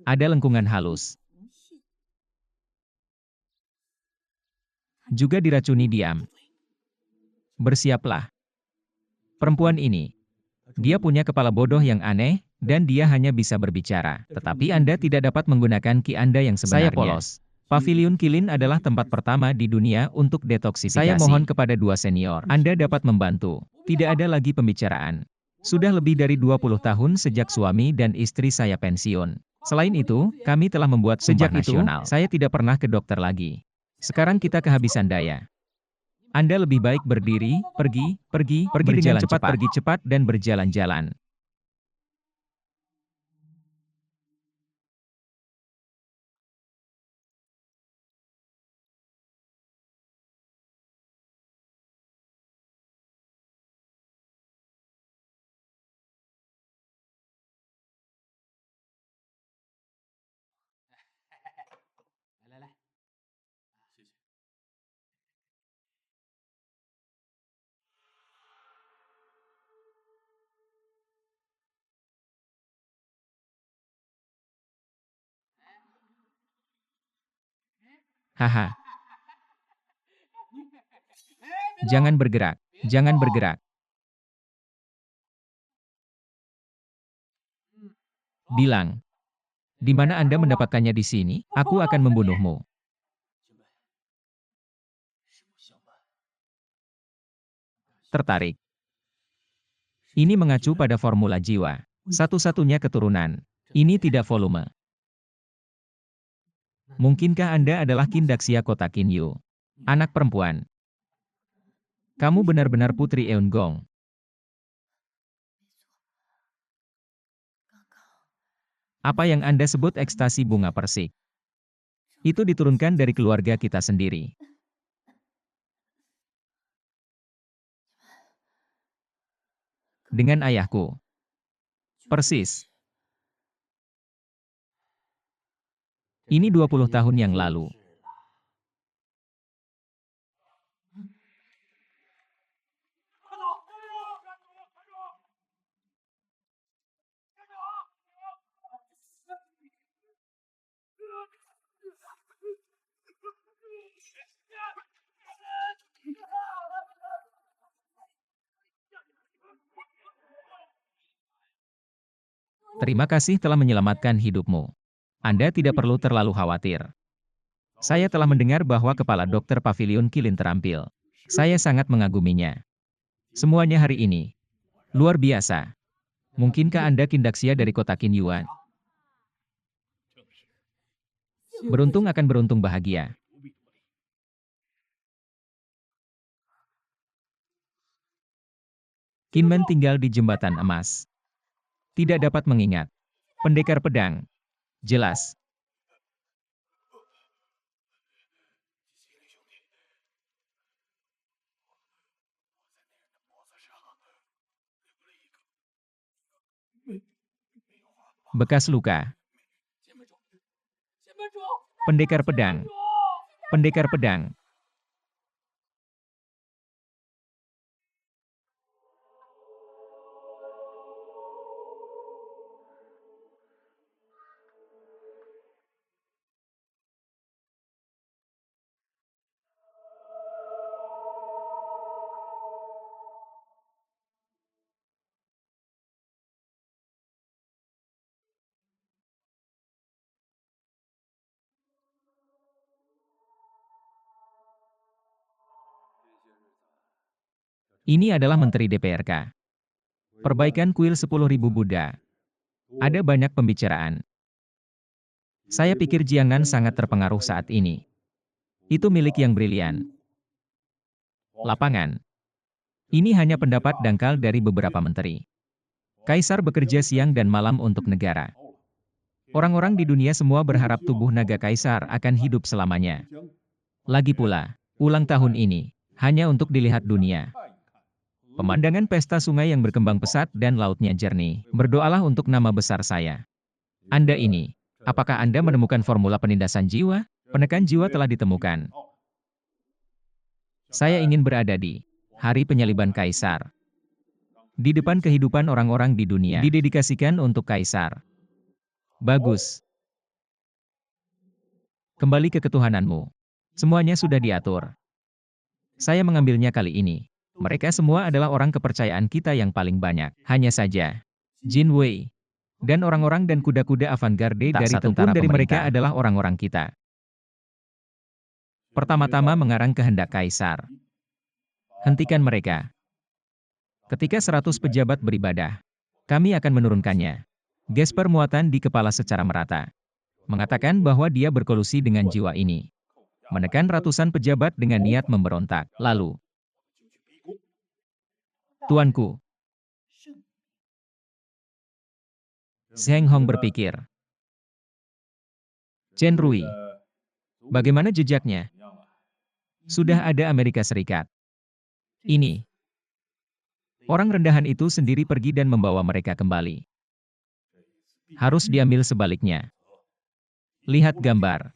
Ada lengkungan halus. Juga diracuni diam. Bersiaplah. Perempuan ini. Dia punya kepala bodoh yang aneh, Dan dia hanya bisa berbicara. Tetapi Anda tidak dapat menggunakan ki Anda yang sebenarnya. Saya polos. Paviliun Kilin adalah tempat pertama di dunia untuk detoksifikasi. Saya mohon kepada dua senior. Anda dapat membantu. Tidak ada lagi pembicaraan. Sudah lebih dari 20 tahun sejak suami dan istri saya pensiun. Selain itu, kami telah membuat sumpah nasional. Saya tidak pernah ke dokter lagi. Sekarang kita kehabisan daya. Anda lebih baik berdiri, pergi dengan cepat, pergi cepat dan berjalan-jalan. Haha. Jangan bergerak. Jangan bergerak. Bilang. Di mana Anda mendapatkannya di sini? Aku akan membunuhmu. Tertarik. Ini mengacu pada formula jiwa. Satu-satunya keturunan. Ini tidak volume. Mungkinkah Anda adalah Kindaksia Kota Kinyu? Anak perempuan. Kamu benar-benar Putri Eungong. Apa yang Anda sebut ekstasi bunga persik? Itu diturunkan dari keluarga kita sendiri. Dengan ayahku. Persis. Ini 20 tahun yang lalu. Terima kasih telah menyelamatkan hidupmu. Anda tidak perlu terlalu khawatir. Saya telah mendengar bahwa kepala dokter Paviliun Kilin terampil. Saya sangat mengaguminya. Semuanya hari ini. Luar biasa. Mungkinkah Anda Kindaksia dari kota Kinyuan? Beruntung akan beruntung bahagia. Kinmen tinggal di jembatan emas. Tidak dapat mengingat. Pendekar pedang. Jelas. Bekas luka. Pendekar pedang. Pendekar pedang. Ini adalah Menteri DPRK. Perbaikan kuil 10.000 Buddha. Ada banyak pembicaraan. Saya pikir Jiangnan sangat terpengaruh saat ini. Itu milik yang brilian. Lapangan. Ini hanya pendapat dangkal dari beberapa menteri. Kaisar bekerja siang dan malam untuk negara. Orang-orang di dunia semua berharap tubuh naga kaisar akan hidup selamanya. Lagi pula, ulang tahun ini hanya untuk dilihat dunia. Pemandangan pesta sungai yang berkembang pesat dan lautnya jernih. Berdoalah untuk nama besar saya. Anda ini, apakah Anda menemukan formula penindasan jiwa? Penekan jiwa telah ditemukan. Saya ingin berada di hari penyaliban kaisar. Di depan kehidupan orang-orang di dunia. Didedikasikan untuk kaisar. Bagus. Kembali ke ketuhananmu. Semuanya sudah diatur. Saya mengambilnya kali ini. Mereka semua adalah orang kepercayaan kita yang paling banyak. Hanya saja, Jin Wei. Dan orang-orang dan kuda-kuda avant-garde Tak dari satu tentara pun dari pemerintah mereka adalah orang-orang kita. Pertama-tama mengarang kehendak Kaisar. Hentikan mereka. Ketika 100 pejabat beribadah, kami akan menurunkannya. Gesper muatan di kepala secara merata. Mengatakan bahwa dia berkolusi dengan jiwa ini. Menekan ratusan pejabat dengan niat memberontak. Lalu, Tuanku, Zheng Hong berpikir. Chen Rui, bagaimana jejaknya? Sudah ada Amerika Serikat. Ini. Orang rendahan itu sendiri pergi dan membawa mereka kembali. Harus diambil sebaliknya. Lihat gambar.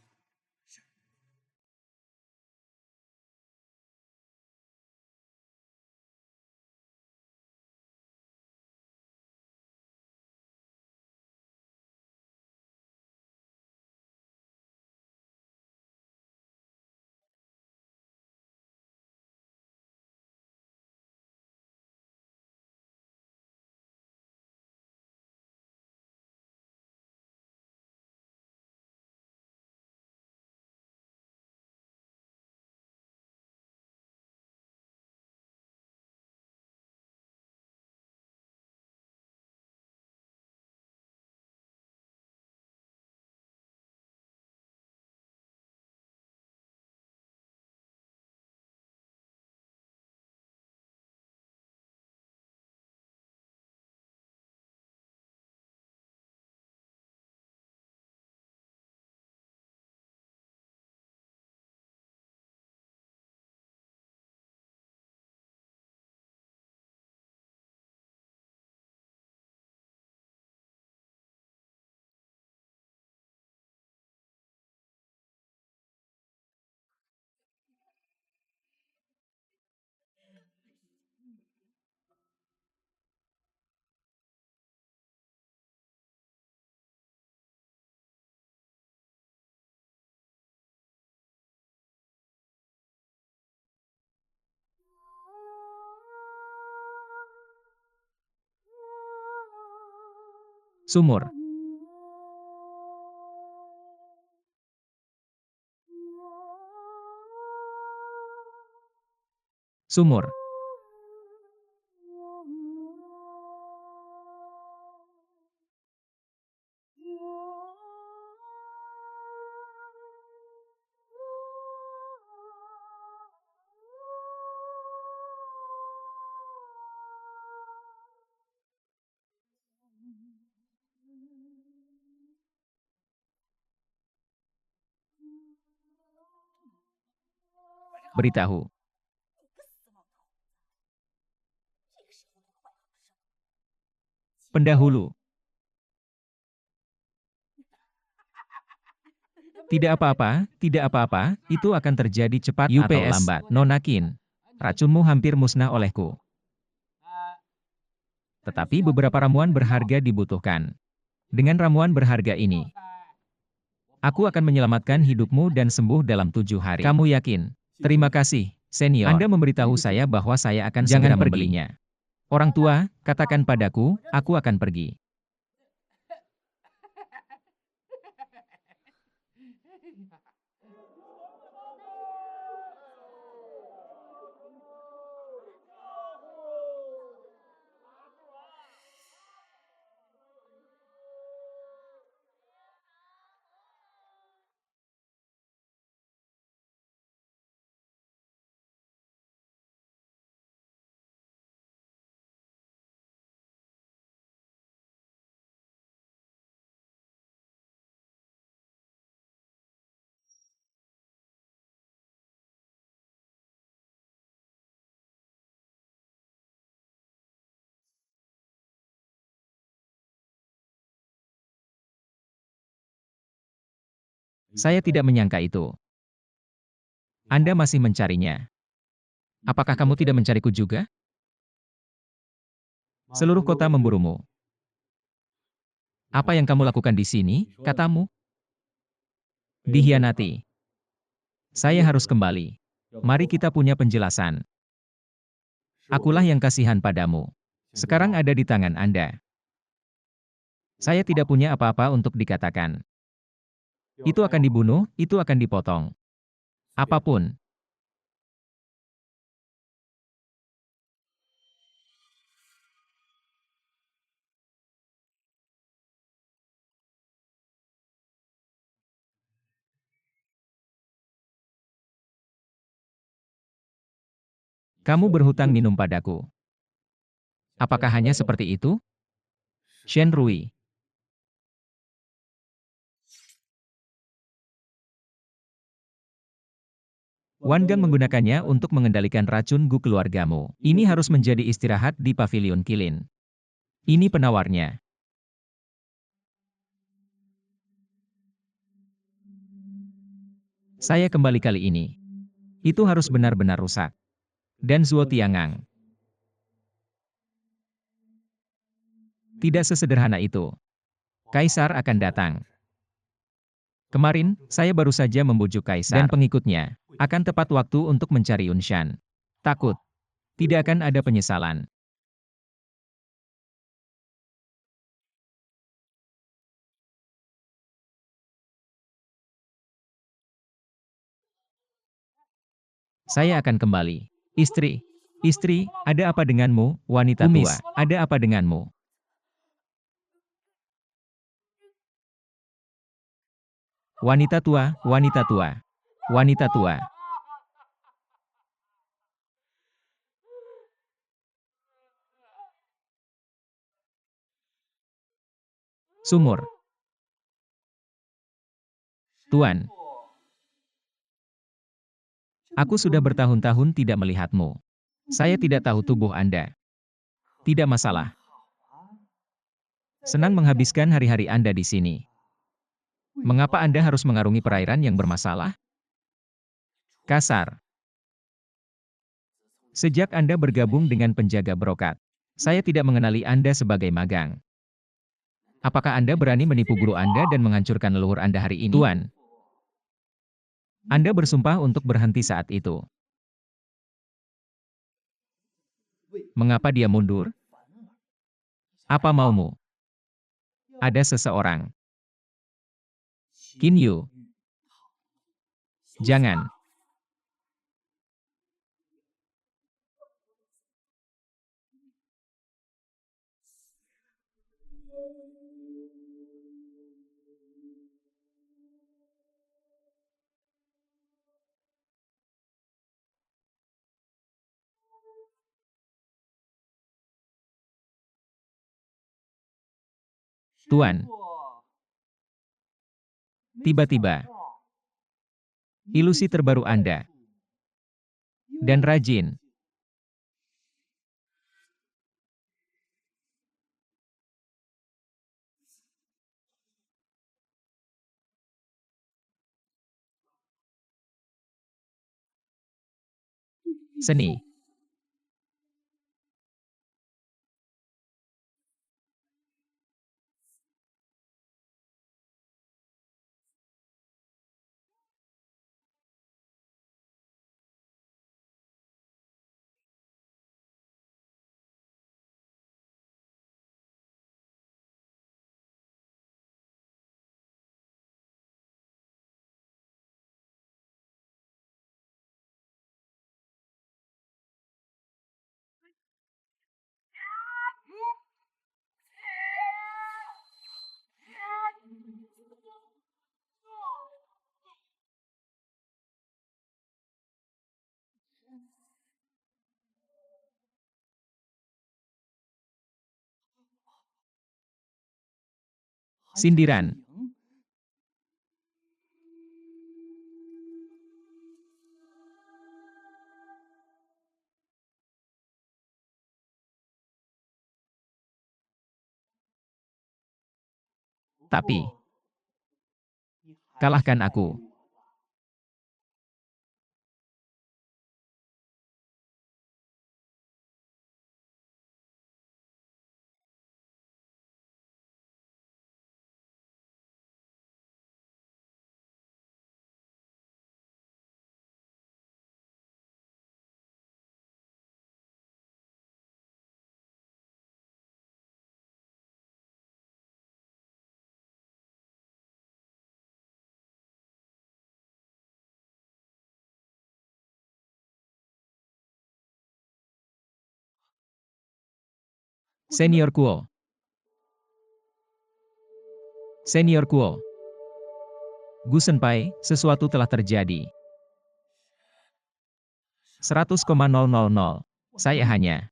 Sumur. Sumur. Beritahu. Pendahulu. Tidak apa-apa, tidak apa-apa, itu akan terjadi cepat atau lambat. Nonakin, racunmu hampir musnah olehku. Tetapi beberapa ramuan berharga dibutuhkan. Dengan ramuan berharga ini, aku akan menyelamatkan hidupmu dan sembuh dalam 7 hari. Kamu yakin? Terima kasih, senior. Anda memberitahu saya bahwa saya akan segera membelinya. Orang tua, katakan padaku, aku akan pergi. Saya tidak menyangka itu. Anda masih mencarinya. Apakah kamu tidak mencariku juga? Seluruh kota memburumu. Apa yang kamu lakukan di sini, katamu? Dihianati. Saya harus kembali. Mari kita punya penjelasan. Akulah yang kasihan padamu. Sekarang ada di tangan Anda. Saya tidak punya apa-apa untuk dikatakan. Itu akan dibunuh, itu akan dipotong. Apapun. Kamu berhutang minum padaku. Apakah hanya seperti itu? Shen Rui. Wan Gang menggunakannya untuk mengendalikan racun Gu keluargamu. Ini harus menjadi istirahat di pavilion Kilin. Ini penawarnya. Saya kembali kali ini. Itu harus benar-benar rusak. Dan Zuo Tiangang. Tidak sesederhana itu. Kaisar akan datang. Kemarin, saya baru saja membujuk Kaisar dan pengikutnya. Akan tepat waktu untuk mencari Yunshan. Takut. Tidak akan ada penyesalan. Saya akan kembali. Istri. Istri, ada apa denganmu, wanita tua? Ada apa denganmu? Wanita tua, wanita tua. Wanita tua. Sumur. Tuan, aku sudah bertahun-tahun tidak melihatmu. Saya tidak tahu tubuh Anda. Tidak masalah. Senang menghabiskan hari-hari Anda di sini. Mengapa Anda harus mengarungi perairan yang bermasalah? Kasar. Sejak Anda bergabung dengan penjaga brokat, saya tidak mengenali Anda sebagai magang. Apakah Anda berani menipu guru Anda dan menghancurkan leluhur Anda hari ini? Tuan, Anda bersumpah untuk berhenti saat itu. Mengapa dia mundur? Apa maumu? Ada seseorang. Qin Yu. Jangan. Tuan, tiba-tiba, ilusi terbaru Anda. Dan rajin. Seni. Sindiran. Tapi, kalahkan aku. Senior Kuo. Senior Kuo. Gu Senpai, sesuatu telah terjadi. 100,000. Saya hanya.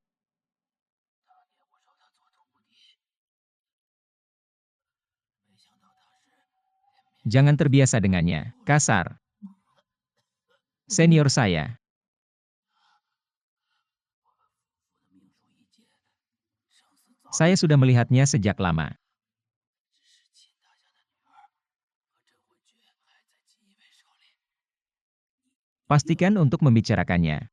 Jangan terbiasa dengannya. Kasar. Senior saya. Saya sudah melihatnya sejak lama. Pastikan untuk membicarakannya.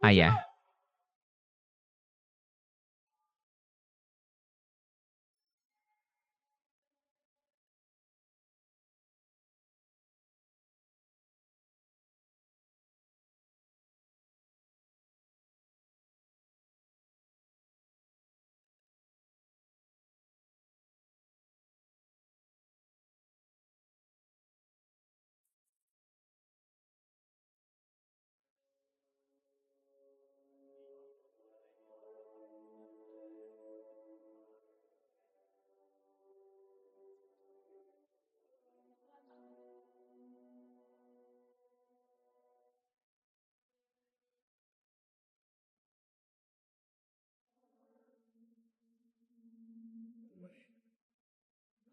Ayah.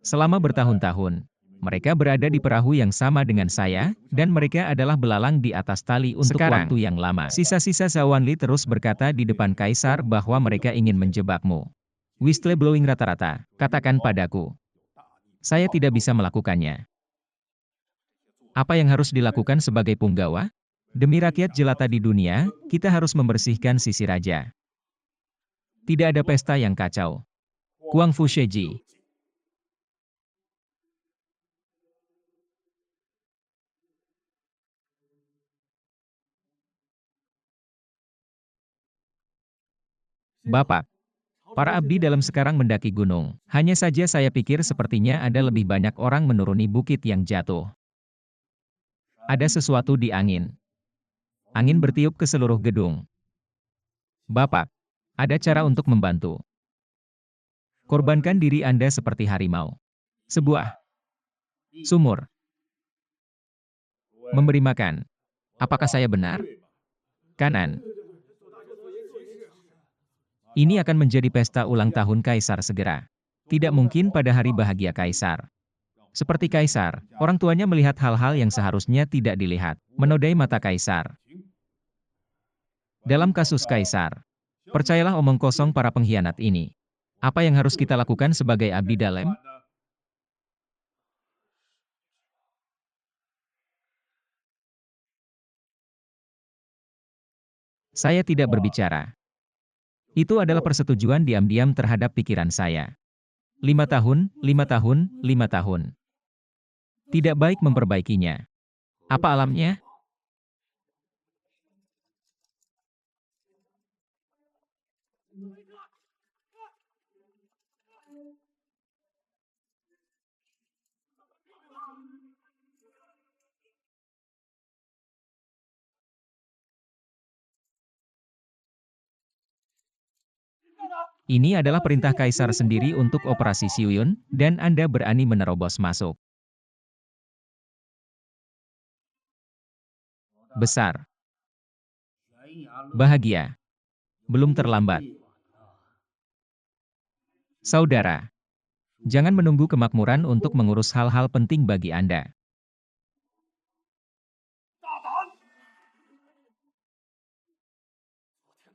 Selama bertahun-tahun, mereka berada di perahu yang sama dengan saya, dan mereka adalah belalang di atas tali untuk waktu yang lama. Sisa-sisa Zawanli terus berkata di depan Kaisar bahwa mereka ingin menjebakmu. Whistleblowing rata-rata, katakan padaku. Saya tidak bisa melakukannya. Apa yang harus dilakukan sebagai punggawa? Demi rakyat jelata di dunia, kita harus membersihkan sisi raja. Tidak ada pesta yang kacau. Kuang Fu Sheji. Bapak, para abdi dalam sekarang mendaki gunung. Hanya saja saya pikir sepertinya ada lebih banyak orang menuruni bukit yang jatuh. Ada sesuatu di angin. Angin bertiup ke seluruh gedung. Bapak, ada cara untuk membantu. Korbankan diri Anda seperti harimau. Sebuah sumur. Memberi makan. Apakah saya benar? Kanan. Ini akan menjadi pesta ulang tahun Kaisar segera. Tidak mungkin pada hari bahagia Kaisar. Seperti Kaisar, orang tuanya melihat hal-hal yang seharusnya tidak dilihat, menodai mata Kaisar. Dalam kasus Kaisar, percayalah omong kosong para pengkhianat ini. Apa yang harus kita lakukan sebagai abdi dalam? Saya tidak berbicara. Itu adalah persetujuan diam-diam terhadap pikiran saya. 5 tahun, 5 tahun, 5 tahun. Tidak baik memperbaikinya. Apa alamnya? Ini adalah perintah Kaisar sendiri untuk operasi Siuyun, dan Anda berani menerobos masuk. Besar. Bahagia. Belum terlambat. Saudara, jangan menunggu kemakmuran untuk mengurus hal-hal penting bagi Anda.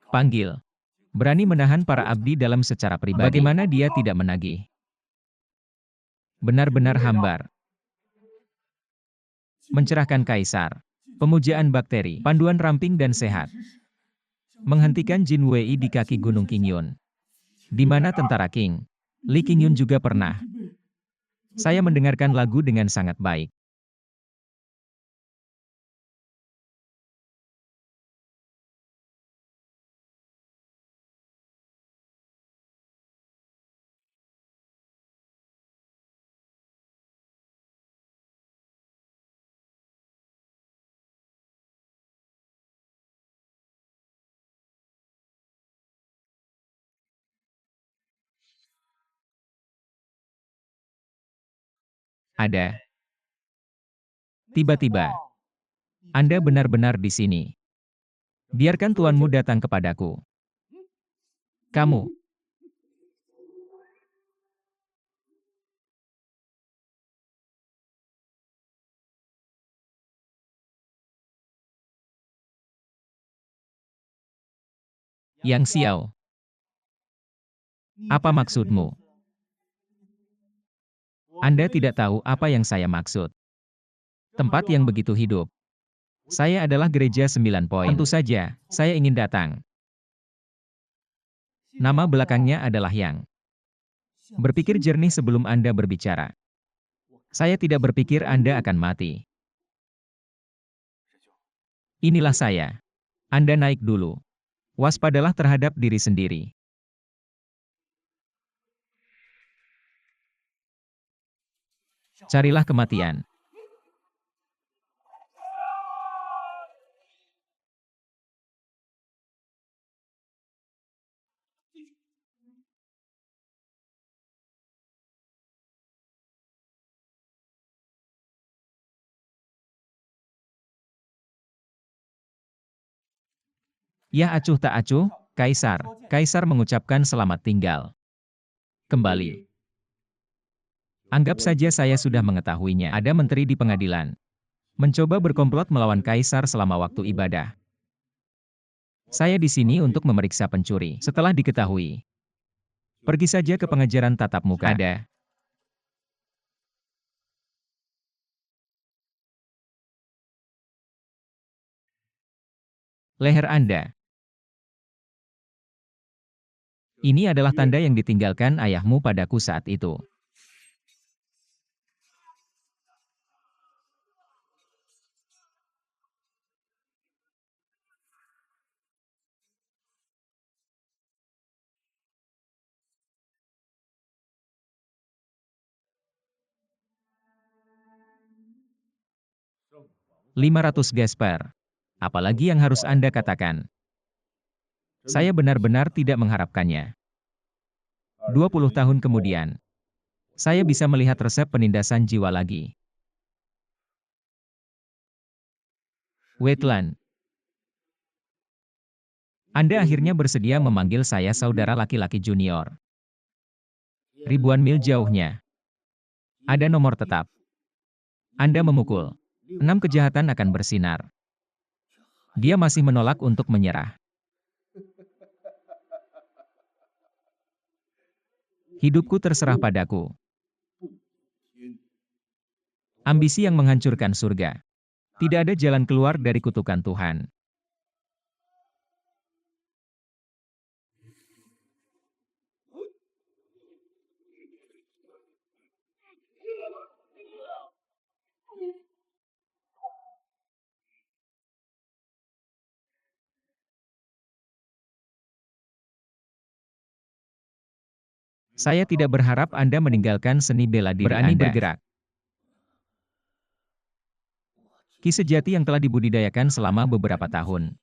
Panggil. Berani menahan para abdi dalam secara pribadi. Bagaimana dia tidak menagih? Benar-benar hambar. Mencerahkan Kaisar. Pemujaan bakteri. Panduan ramping dan sehat. Menghentikan Jin Wei di kaki Gunung Qingyun. Di mana tentara Qing. Li Qingyun juga pernah. Saya mendengarkan lagu dengan sangat baik. Ada. Tiba-tiba, Anda benar-benar di sini. Biarkan tuanmu datang kepadaku. Kamu, Yang Xiao, apa maksudmu? Anda tidak tahu apa yang saya maksud. Tempat yang begitu hidup. Saya adalah gereja 9 poin. Tentu saja, saya ingin datang. Nama belakangnya adalah Yang. Berpikir jernih sebelum Anda berbicara. Saya tidak berpikir Anda akan mati. Inilah saya. Anda naik dulu. Waspadalah terhadap diri sendiri. Carilah kematian. Ya acuh tak acuh, Kaisar. Kaisar mengucapkan selamat tinggal. Kembali. Anggap saja saya sudah mengetahuinya. Ada menteri di pengadilan. Mencoba berkomplot melawan Kaisar selama waktu ibadah. Saya di sini untuk memeriksa pencuri. Setelah diketahui, pergi saja ke pengajaran tatap muka. Ada. Leher Anda. Ini adalah tanda yang ditinggalkan ayahmu padaku saat itu. $500 Gasper. Apalagi yang harus Anda katakan? Saya benar-benar tidak mengharapkannya. 20 tahun kemudian, saya bisa melihat resep penindasan jiwa lagi. Wetland. Anda akhirnya bersedia memanggil saya saudara laki-laki junior. Ribuan mil jauhnya. Ada nomor tetap. Anda memukul. 6 kejahatan akan bersinar. Dia masih menolak untuk menyerah. Hidupku terserah padaku. Ambisi yang menghancurkan surga. Tidak ada jalan keluar dari kutukan Tuhan. Saya tidak berharap Anda meninggalkan seni bela diri Anda. Berani bergerak. Ki sejati yang telah dibudidayakan selama beberapa tahun.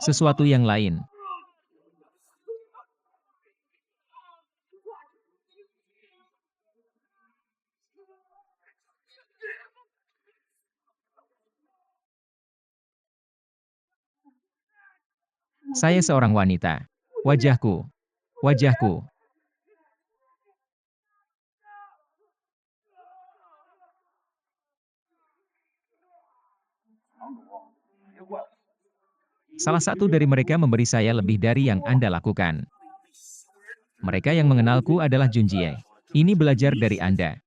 Sesuatu yang lain. Saya seorang wanita. Wajahku. Wajahku. Salah satu dari mereka memberi saya lebih dari yang Anda lakukan. Mereka yang mengenalku adalah Junjie. Ini belajar dari Anda.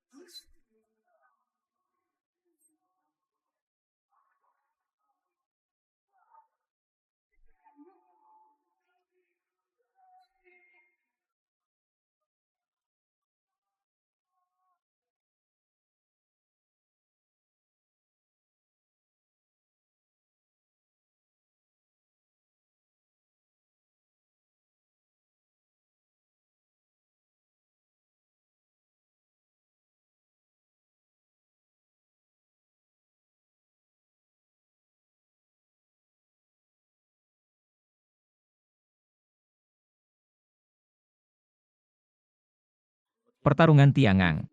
Pertarungan Tiangang.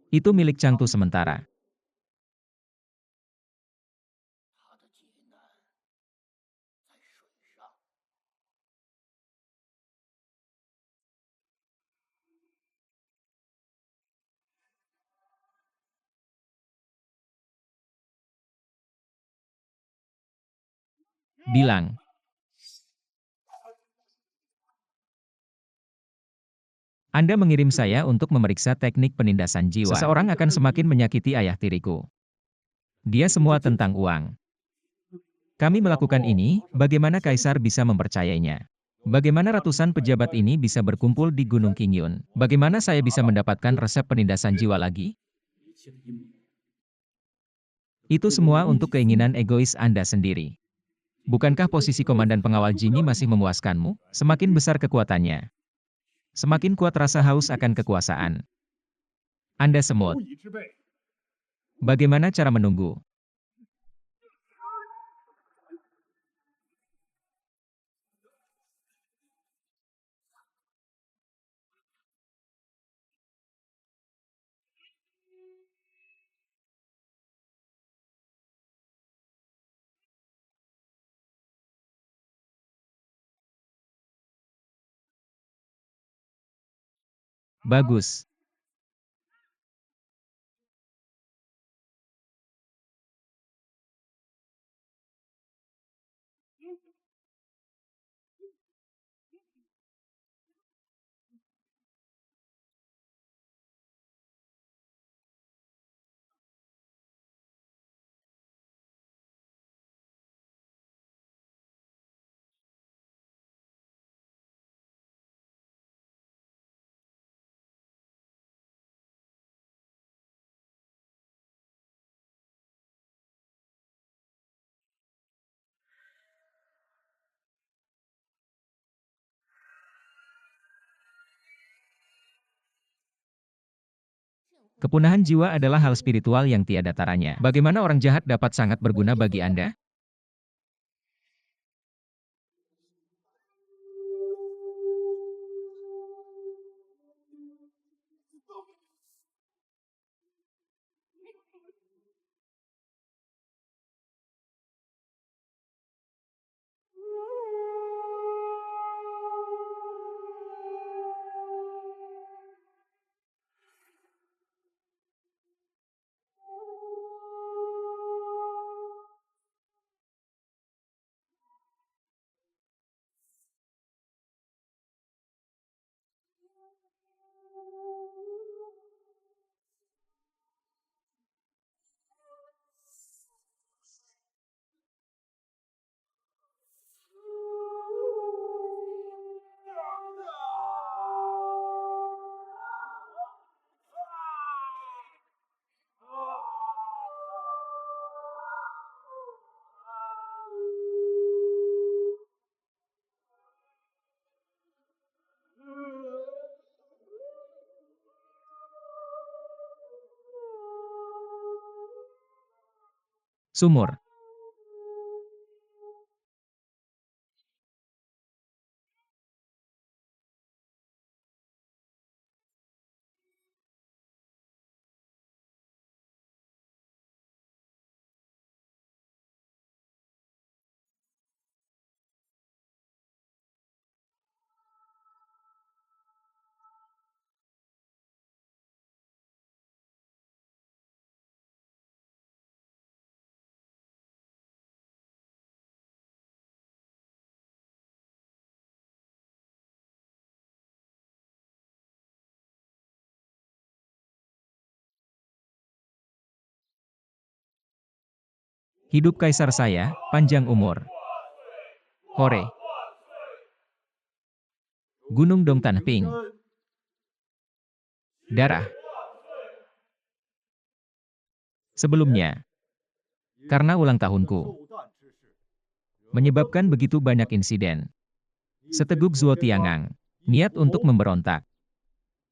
Itu milik Changtu sementara. Bilang. Anda mengirim saya untuk memeriksa teknik penindasan jiwa. Seseorang akan semakin menyakiti ayah tiriku. Dia semua tentang uang. Kami melakukan ini, bagaimana Kaisar bisa mempercayainya? Bagaimana ratusan pejabat ini bisa berkumpul di Gunung Qingyun? Bagaimana saya bisa mendapatkan resep penindasan jiwa lagi? Itu semua untuk keinginan egois Anda sendiri. Bukankah posisi komandan pengawal Jini masih memuaskanmu? Semakin besar kekuatannya, semakin kuat rasa haus akan kekuasaan. Anda semut. Bagaimana cara menunggu? Bagus. Kepunahan jiwa adalah hal spiritual yang tiada taranya. Bagaimana orang jahat dapat sangat berguna bagi Anda? Sumur. Hidup Kaisar saya, panjang umur. Hore. Gunung Dong Tanah Ping. Darah. Sebelumnya, karena ulang tahunku, menyebabkan begitu banyak insiden. Seteguk Zuo Tiangang, niat untuk memberontak.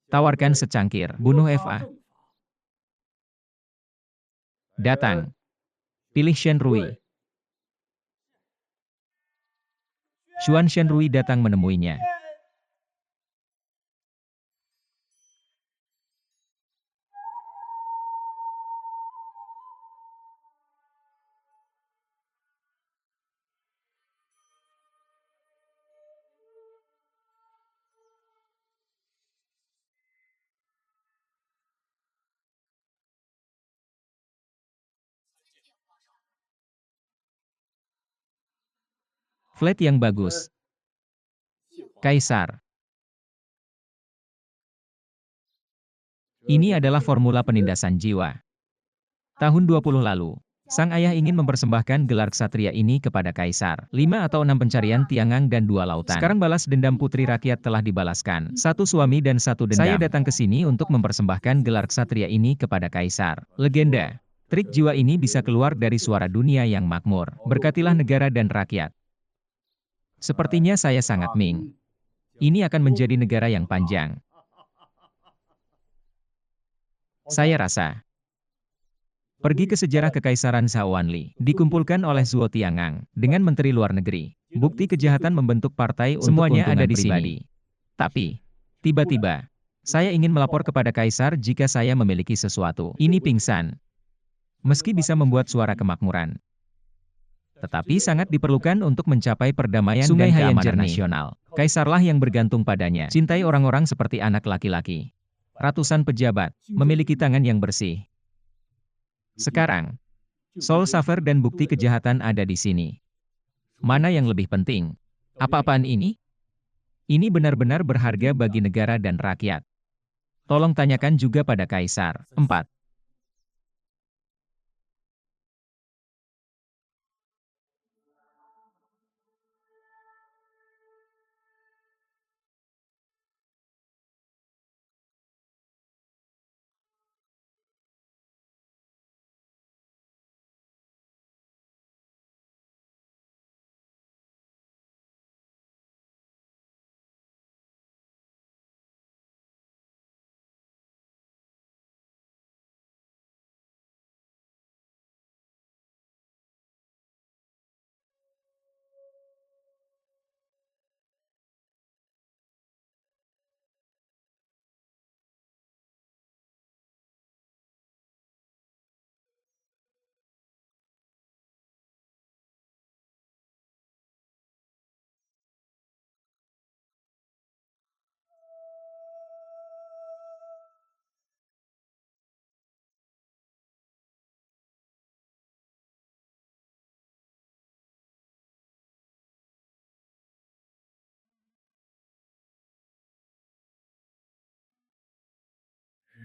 Tawarkan secangkir, bunuh FA. Datang. Pilih Shen Rui. Xuan Shen Rui datang menemuinya. Flat yang bagus. Kaisar. Ini adalah formula penindasan jiwa. Tahun 20 lalu, sang ayah ingin mempersembahkan gelar ksatria ini kepada kaisar. 5 atau 6 pencarian tiangang dan 2 lautan. Sekarang balas dendam putri rakyat telah dibalaskan. 1 suami dan 1 dendam. Saya datang ke sini untuk mempersembahkan gelar ksatria ini kepada kaisar. Legenda. Trik jiwa ini bisa keluar dari suara dunia yang makmur. Berkatilah negara dan rakyat. Sepertinya saya sangat Ming. Ini akan menjadi negara yang panjang. Saya rasa. Pergi ke sejarah Kekaisaran Shaoanli, dikumpulkan oleh Zhuo Tiangang, dengan Menteri Luar Negeri. Bukti kejahatan membentuk partai untuk semuanya ada di sini. Tapi, tiba-tiba, saya ingin melapor kepada Kaisar jika saya memiliki sesuatu. Ini pingsan. Meski bisa membuat suara kemakmuran. Tetapi sangat diperlukan untuk mencapai perdamaian dan keamanan nasional. Kaisarlah yang bergantung padanya. Cintai orang-orang seperti anak laki-laki. Ratusan pejabat, memiliki tangan yang bersih. Sekarang, Soul Saver dan bukti kejahatan ada di sini. Mana yang lebih penting? Apa-apaan ini? Ini benar-benar berharga bagi negara dan rakyat. Tolong tanyakan juga pada Kaisar. 4.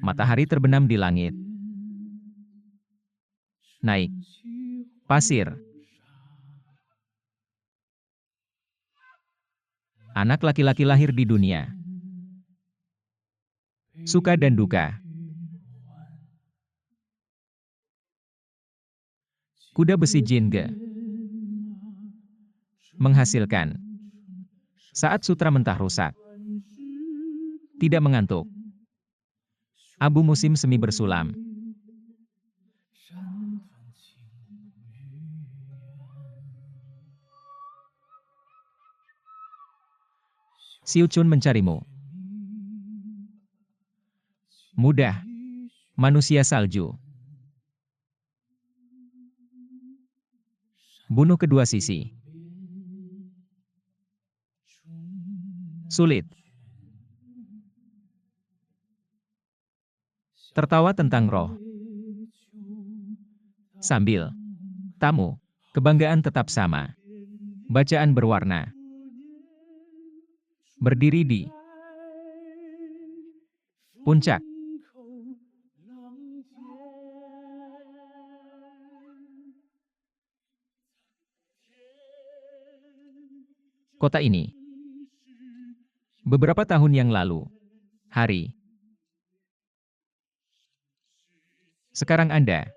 Matahari terbenam di langit. Naik. Pasir. Anak laki-laki lahir di dunia. Suka dan duka. Kuda besi Jingge. Menghasilkan. Saat sutra mentah rusak. Tidak mengantuk. Abu musim semi bersulam. Xiu Chun mencarimu. Mudah. Manusia salju. Bunuh kedua sisi. Sulit. Tertawa tentang roh. Sambil. Tamu. Kebanggaan tetap sama. Bacaan berwarna. Berdiri di puncak. Kota ini. Beberapa tahun yang lalu. Hari. Sekarang Anda.